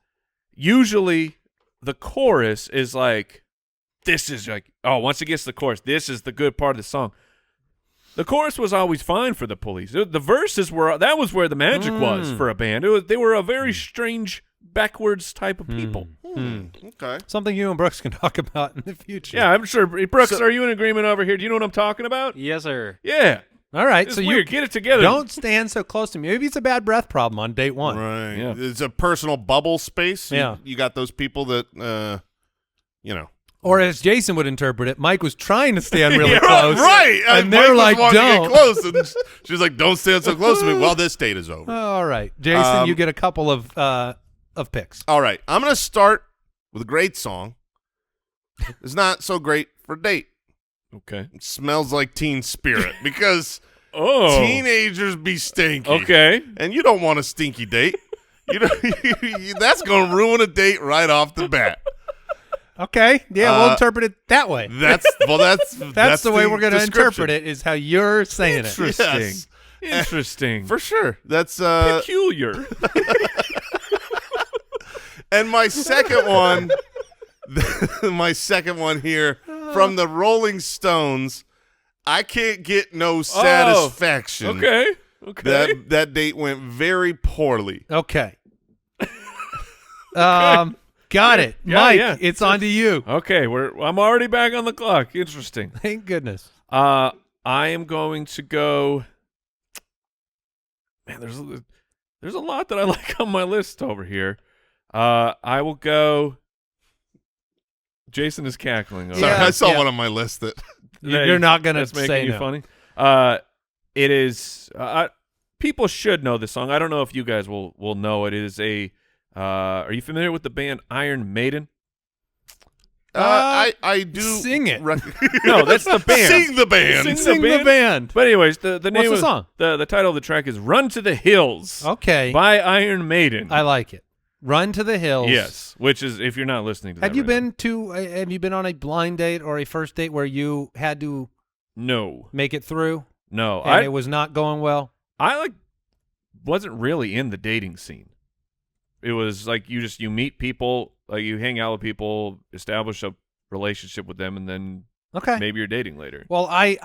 S3: usually the chorus is like, this is like, oh, once it gets to the chorus, this is the good part of the song. The chorus was always fine for the Police. The verses were that was where the magic was for a band. They were a very strange backwards type of people.
S4: Okay.
S2: Something you and Brooks can talk about in the future.
S3: Yeah, I'm sure. Brooks, are you in agreement over here? Do you know what I'm talking about?
S6: Yes, sir.
S3: Yeah.
S2: All right.
S3: It's
S2: So
S3: weird. Get it together.
S2: don't stand so close to me. Maybe it's a bad breath problem on date one.
S4: Right.
S3: Yeah.
S4: It's a personal bubble space.
S2: Yeah.
S4: You got those people that, you know.
S2: Or as Jason would interpret it, Mike was trying to stand really
S3: Yeah,
S2: close.
S4: Right.
S2: And they're
S4: Mike was
S2: like,
S4: wanting to
S2: don't.
S4: get close. And she's like, don't stand so close to me. Well, this date is over.
S2: All right. Jason, you get a couple of picks.
S4: All right. I'm going to start with a great song. It's not so great for date.
S3: Okay.
S4: It smells like Teen Spirit because
S3: Oh.
S4: teenagers be stinky.
S3: Okay.
S4: And you don't want a stinky date. You know, that's going to ruin a date right off the bat.
S2: Okay. Yeah, we'll interpret it that way.
S4: That's
S2: That's the way we're going to
S4: description.
S2: interpret it is how you're saying it.
S3: Interesting.
S4: Yes.
S3: Interesting.
S4: For sure. That's
S3: Peculiar.
S4: and my second one here from the Rolling Stones, I Can't Get No Satisfaction.
S3: Okay. Okay.
S4: That date went very poorly.
S2: Okay. Got it.
S3: Yeah,
S2: Mike,
S3: yeah.
S2: it's on to you.
S3: Okay, I'm already back on the clock. Interesting.
S2: Thank goodness.
S3: I am going to go. Man, there's a lot that I like on my list over here. I will go. Jason is cackling.
S4: Sorry,
S2: Yeah,
S4: I saw
S2: yeah.
S4: one on my list that
S2: You're not going to
S3: That's making
S2: say
S3: you
S2: no.
S3: funny. It is. People should know this song. I don't know if you guys will know it. It is a. Are you familiar with the band Iron Maiden?
S4: I do
S2: Sing it.
S3: No, that's the band.
S4: Sing the band.
S2: Sing the band.
S3: But anyways, the name
S2: the
S3: of
S2: song?
S3: the title of the track is "Run to the Hills"
S2: Okay.
S3: by Iron Maiden.
S2: I like it. Run to the hills.
S3: Yes, which is if you're not listening to that.
S2: Have you
S3: right
S2: have you been on a blind date or a first date where you had to
S3: now.
S2: make it through
S3: No,
S2: and it was not going well?
S3: I wasn't really in the dating scene. It was like you meet people, like you hang out with people, establish a relationship with them, and then
S2: Okay.
S3: maybe you're dating later.
S2: Well, I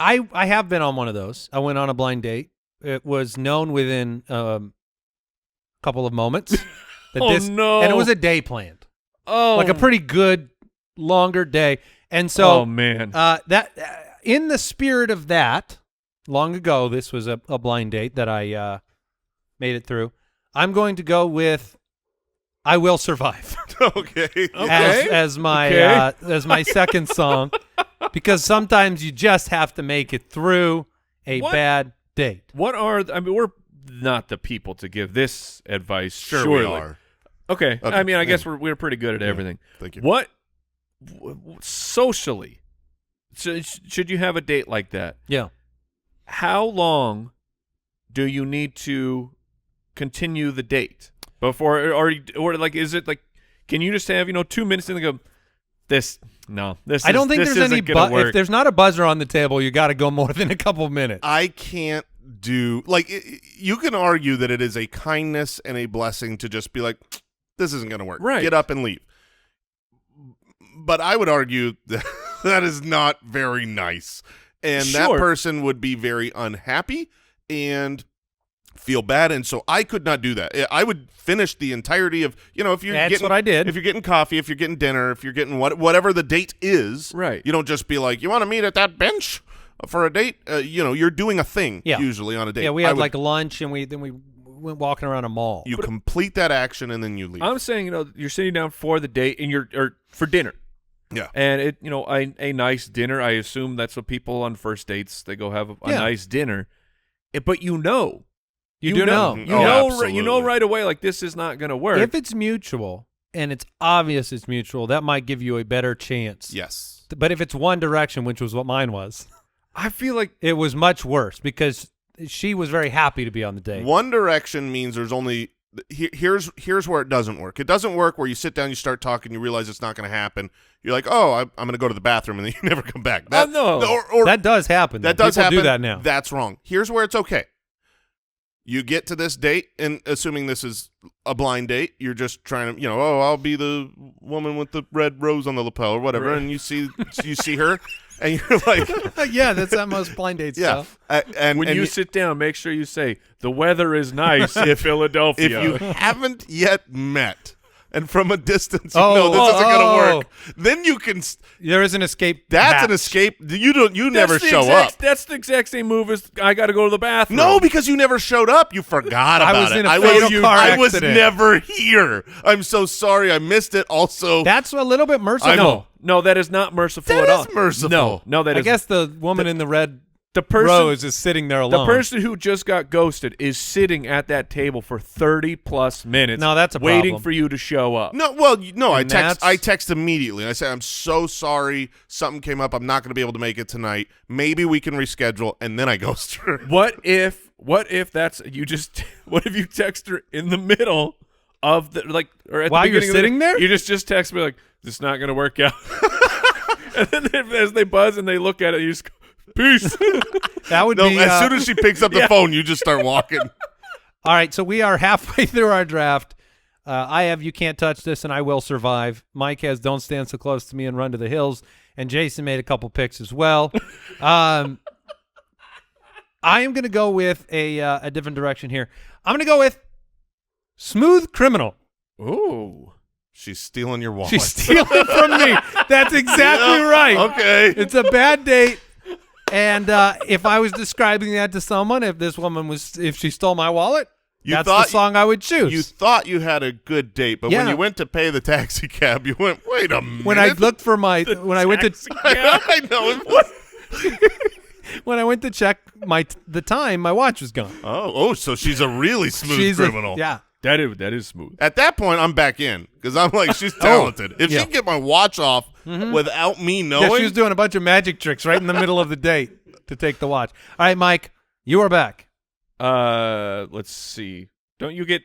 S2: have been on one of those. I went on a blind date. It was known within a couple of moments that
S3: Oh,
S2: this
S3: no.
S2: and it was a day planned.
S3: Oh,
S2: Like a pretty good longer day. And so
S3: oh man.
S2: that in the spirit of that, long ago this was a blind date that I made it through. I'm going to go with I Will Survive.
S4: Okay.
S2: as my second song because sometimes you just have to make it through a
S3: What?
S2: bad date.
S3: What are I mean? We're not the people to give this advice.
S4: Sure
S3: surely.
S4: we are.
S3: Okay.
S4: Okay,
S3: I mean, I
S4: yeah.
S3: guess we're pretty good at everything.
S4: Thank you.
S3: What socially should you have a date like that?
S2: Yeah.
S3: How long do you need to continue the date before, or like, is it like, can you just have 2 minutes and go, this? No, this.
S2: I don't think
S3: this
S2: there's any
S3: isn't gonna work.
S2: if there's not a buzzer on the table, you got to go more than a couple minutes.
S4: I can't do you can argue that it is a kindness and a blessing to just be like, this isn't going to work.
S3: Right.
S4: Get up and leave. But I would argue that that is not very nice. And that
S3: Sure.
S4: person would be very unhappy. And feel bad, and so I could not do that. I would finish the entirety of, if you're
S2: That's
S4: getting
S2: what I did.
S4: If you're getting coffee, if you're getting dinner, if you're getting whatever the date is,
S3: Right.
S4: You don't just be like, you want to meet at that bench for a date. You're doing a thing usually on a date.
S2: Yeah, we had like lunch, and we went walking around a mall.
S4: You complete that action and then you leave.
S3: I'm saying, you're sitting down for the date and or for dinner.
S4: Yeah.
S3: And a nice dinner. I assume that's what people on first dates, they go have a nice dinner. But
S2: You know.
S3: You know right away, like, this is not going to work.
S2: If it's mutual and it's obvious it's mutual, that might give you a better chance.
S4: Yes.
S2: But if it's one direction, which was what mine was,
S3: I feel like
S2: it was much worse because she was very happy to be on the date.
S4: One direction means there's only here's where it doesn't work. It doesn't work where you sit down, you start talking, you realize it's not going to happen. You're like, oh, I'm going to go to the bathroom, and then you never come back.
S3: No.
S4: Or
S2: that does happen.
S4: That
S2: though.
S4: does
S2: People
S4: happen.
S2: do that now.
S4: That's wrong. Here's where it's okay. You get to this date, and assuming this is a blind date, you're just trying to, I'll be the woman with the red rose on the lapel or whatever, and you see her, and you're like,
S2: yeah, that's that most blind date stuff.
S4: And
S3: when you sit down, make sure you say, the weather is nice in Philadelphia.
S4: If you haven't yet met, and from a distance you know this isn't going to work, then you can.
S2: There is an escape.
S4: That's
S2: hatch.
S4: an escape. You never show up.
S3: That's the exact same move as I got to go to the bathroom.
S4: No, because you never showed up. You forgot about
S2: I was
S4: it.
S2: in a fatal car
S4: I was
S2: accident.
S4: never here. I'm so sorry. I missed it. Also,
S2: That's a little bit merciful.
S3: No, that is not merciful
S4: that
S3: at all.
S4: is merciful.
S3: No, that
S2: I
S3: is.
S2: guess the woman in the red
S3: the person,
S2: rose is sitting there alone.
S3: The person who just got ghosted is sitting at that table for 30+ minutes.
S2: No, that's a
S3: waiting
S2: problem.
S3: for you to show up.
S4: No, well, no. I
S2: And
S4: text immediately. I say, I'm so sorry. Something came up. I'm not going to be able to make it tonight. Maybe we can reschedule, and then I ghost her.
S3: What if that's you just? What if you text her in the middle of the or at
S2: While
S3: the
S2: you're
S3: beginning
S2: sitting
S3: of
S2: there?
S3: You just text me like, this is not going to work out. And then as they buzz and they look at it, you just go, peace.
S2: That would
S4: No,
S2: be
S4: as soon as she picks up the phone, you just start walking.
S2: All right, so we are halfway through our draft. I have You Can't Touch This and I Will Survive. Mike has Don't Stand So Close to Me and Run to the Hills. And Jason made a couple picks as well. I am going to go with a different direction here. I'm going to go with Smooth Criminal.
S3: Ooh.
S4: She's stealing your wallet.
S2: She's stealing from me. That's exactly right.
S4: Okay.
S2: It's a bad date. And if I was describing that to someone, if she stole my wallet, that's the song I would choose.
S4: You thought you had a good date, but when
S2: Yeah.
S4: you went to pay the taxi cab, you went, wait a minute.
S2: when I looked for I went to
S4: I know.
S2: when I went to check the time, my watch was gone.
S4: Oh, so she's a really smooth criminal.
S2: Yeah.
S3: That is smooth.
S4: At that point, I'm back in because I'm like, she's talented. If she
S2: yeah.
S4: can get my watch off without me knowing,
S2: Yeah, she was doing a bunch of magic tricks right in the middle of the date to take the watch. All right, Mike, you are back.
S3: Let's see. Don't you get?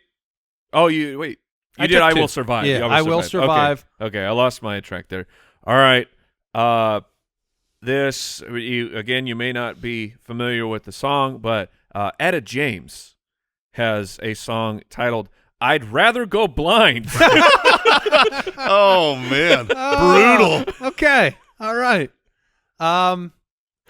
S3: Oh, you wait. You
S2: I
S3: did.
S2: took
S3: I
S2: two.
S3: Will Survive.
S2: Yeah, I Will Survive.
S3: Okay, I lost my track there. All right. This you may not be familiar with the song, but Etta James has a song titled "I'd Rather Go Blind."
S4: oh man, brutal.
S2: Okay. All right.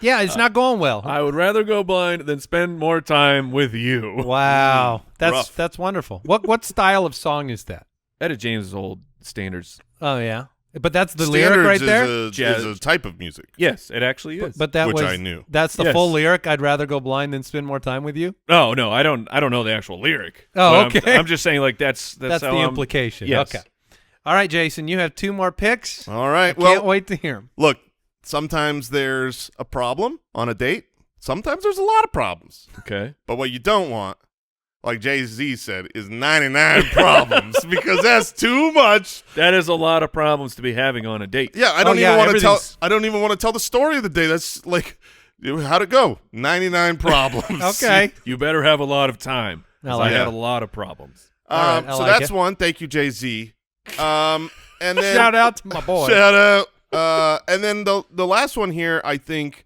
S2: Yeah, it's not going well.
S3: I would rather go blind than spend more time with you.
S2: Wow.
S4: Rough.
S2: That's wonderful. What style of song is that?
S3: Etta James' old standards.
S2: Oh yeah. But that's the lyric right there?
S4: Is a type of music.
S3: Yes, it actually is.
S2: But that
S4: Which
S2: was
S4: I knew.
S2: That's the
S3: Yes.
S2: full lyric. I'd rather go blind than spend more time with you.
S3: No, I don't know the actual lyric.
S2: Oh,
S3: But
S2: okay.
S3: I'm just saying, like that's
S2: That's
S3: how
S2: the
S3: I'm-
S2: implication.
S3: Yes.
S2: Okay. All right, Jason, you have two more picks.
S4: All right.
S2: Can't wait to hear them.
S4: Look, sometimes there's a problem on a date. Sometimes there's a lot of problems.
S3: Okay.
S4: But what you don't want, like Jay-Z said, is 99 problems because that's too much.
S3: That is a lot of problems to be having on a date.
S4: Yeah, I don't
S2: yeah,
S4: even want to tell.
S2: everything's-
S4: I don't even want to tell the story of the day. That's like, how'd it go? 99 problems.
S2: Okay.
S3: You better have a lot of time. 'Cause
S2: like
S3: I had
S4: it.
S3: a lot of problems.
S2: All right, I
S4: so
S2: like
S4: that's
S2: it.
S4: one. Thank you, Jay-Z. And then
S2: Shout out to my boy.
S4: shout out. And then the last one here, I think.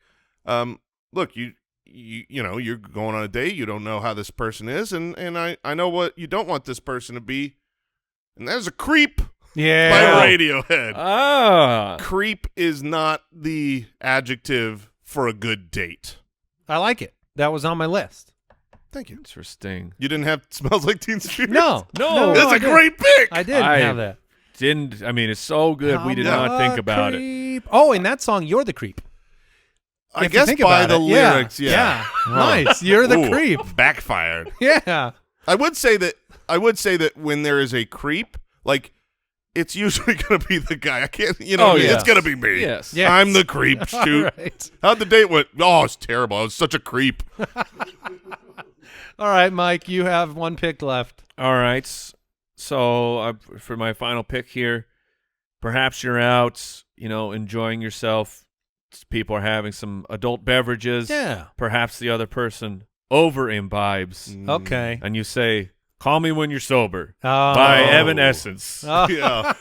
S4: Look, you know, you're going on a date. You don't know how this person is, and I know what you don't want this person to be, and there's a creep
S2: Yeah.
S4: by Radiohead.
S3: Ah.
S4: Creep is not the adjective for a good date.
S2: I like it. That was on my list.
S4: Thank you.
S3: Interesting.
S4: You didn't have Smells Like Teen Spirit?
S2: No.
S4: That's
S2: I
S4: a great pick.
S2: I didn't have that.
S3: I mean, it's so good. We did not think about it.
S2: Oh, in that song, You're the Creep.
S4: I guess by the lyrics,
S2: Yeah. Nice. You're the
S4: Ooh,
S2: creep.
S4: Backfired.
S2: Yeah.
S4: I would say that when there is a creep, like, it's usually going to be the guy. I can't, it's going to be me.
S3: Yes.
S4: I'm the creep. Shoot.
S2: Right.
S4: How'd the date went? Oh, it's terrible. I was such a creep.
S2: All right, Mike, you have one pick left.
S3: All right. So for my final pick here, perhaps you're out, enjoying yourself. People are having some adult beverages.
S2: Yeah.
S3: Perhaps the other person over imbibes.
S2: Okay.
S3: And you say, "Call Me When You're Sober"
S2: Oh.
S3: by Evanescence.
S2: Oh.
S4: Yeah.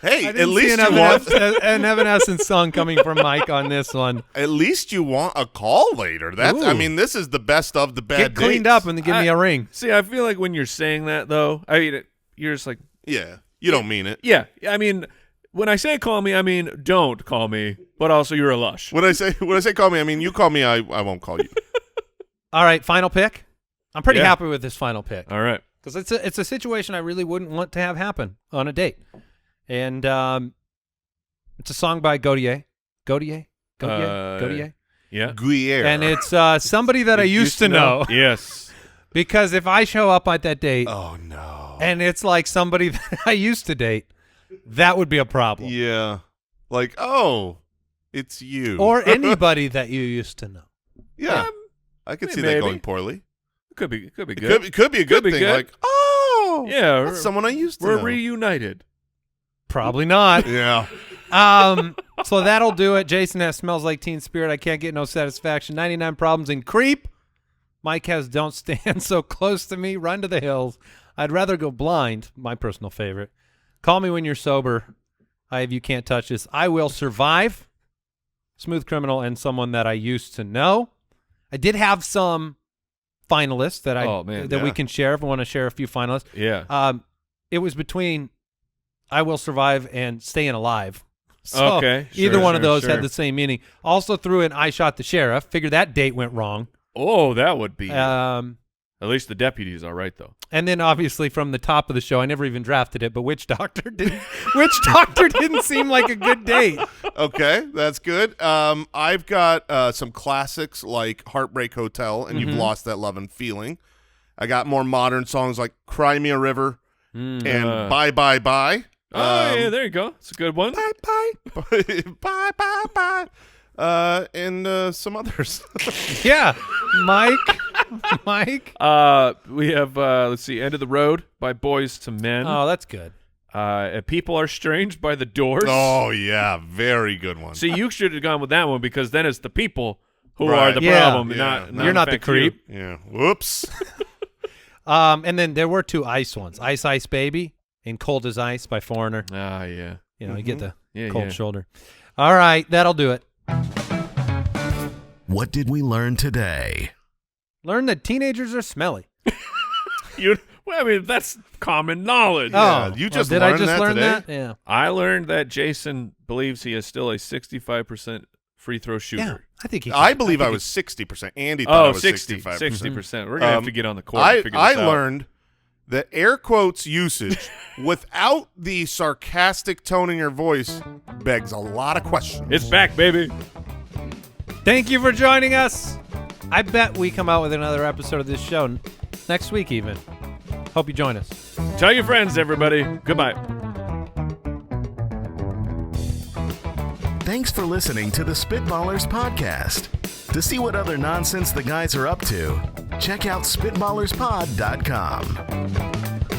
S4: Hey,
S2: I
S4: at
S2: didn't see
S4: least
S2: an
S4: you want
S2: an Evanescence song coming from Mike on this one.
S4: at least you want a call later. That's I
S2: Ooh.
S4: mean, this is the best of the bad
S2: Get cleaned
S4: dates.
S2: up and then give me a ring.
S3: See, I feel like when you're saying that, though, you're just like,
S4: Yeah, you don't mean it.
S3: yeah. I mean, when I say call me, I mean don't call me, but also you're a lush.
S4: When I say call me, I mean you call me, I won't call you.
S2: All right, final pick. I'm pretty
S3: Yeah.
S2: happy with this final pick
S3: All right.
S2: because it's a situation I really wouldn't want to have happen on a date, and it's a song by Godier. Godier.
S3: Yeah.
S4: Guerre.
S2: And it's somebody that I used to know.
S3: Yes.
S2: Because if I show up at that date
S4: Oh no.
S2: and it's like somebody that I used to date, that would be a problem.
S4: Yeah. Like, oh, it's you.
S2: Or anybody that you used to know.
S4: yeah. I could see
S3: maybe.
S4: that going poorly.
S3: Could be good.
S4: It could be a good
S3: be
S4: thing.
S3: good.
S4: Like, oh,
S3: Yeah,
S4: that's someone I used to
S3: We're
S4: know.
S3: reunited.
S2: Probably not.
S4: Yeah.
S2: So that'll do it. Jason has Smells Like Teen Spirit. I Can't Get No Satisfaction. 99 Problems and Creep. Mike has Don't Stand So Close to Me. Run to the Hills. I'd Rather Go Blind. My personal favorite. Call Me When You're Sober. I Have You Can't Touch This. I Will Survive. Smooth Criminal and Someone That I Used to Know. I did have some finalists that we can share if we want to share a few finalists.
S3: Yeah.
S2: It was between I Will Survive and Staying Alive. So
S3: Okay,
S2: either one of
S3: sure,
S2: those
S3: sure.
S2: had the same meaning. Also threw in I Shot the Sheriff. Figure that date went wrong.
S3: Oh, that would be.
S2: Um,
S3: At least the deputy's all right, though.
S2: and then obviously from the top of the show, I never even drafted it, but Witch Doctor didn't seem like a good date.
S4: Okay, that's good. I've got some classics like Heartbreak Hotel and You've Lost That Love and Feeling. I got more modern songs like Cry Me a River and Bye Bye Bye.
S3: Oh, yeah, there you go. It's a good one.
S2: Bye bye.
S4: Bye Bye Bye. And some others.
S2: Yeah, Mike.
S3: We have, let's see, End of the Road by Boys to Men.
S2: Oh, that's good.
S3: People Are Strange by The Doors.
S4: Oh, yeah, very good one.
S3: See, you should have gone with that one because then it's the people who
S4: Right.
S3: are the
S2: Yeah.
S3: problem.
S4: Yeah.
S3: Not
S2: You're not the
S3: in fact you.
S2: creep.
S4: Yeah, whoops.
S2: And then there were two ice ones. Ice Ice Baby and Cold as Ice by Foreigner.
S3: Ah, yeah.
S2: You know, you get the
S3: Yeah,
S2: cold
S3: yeah.
S2: shoulder. All right, that'll do it.
S1: What did we learn today?
S2: Learn that teenagers are smelly.
S3: Well, I mean, that's common knowledge.
S2: Oh,
S4: you just
S2: did I
S4: learned
S2: just
S4: that
S2: learn
S4: today?
S2: that? Yeah.
S3: I learned that Jason believes he is still a 65% free throw shooter.
S2: Yeah, I think he.
S4: I believe I was 60%. Andy thought I was 65%.
S3: 60%. We're going to have to get on the court and
S4: I
S3: figure this out.
S4: learned that air quotes usage without the sarcastic tone in your voice begs a lot of questions.
S3: It's back, baby.
S2: Thank you for joining us. I bet we come out with another episode of this show next week even. Hope you join us.
S3: Tell your friends, everybody. Goodbye.
S1: Thanks for listening to the Spitballers podcast. To see what other nonsense the guys are up to, check out SpitballersPod.com.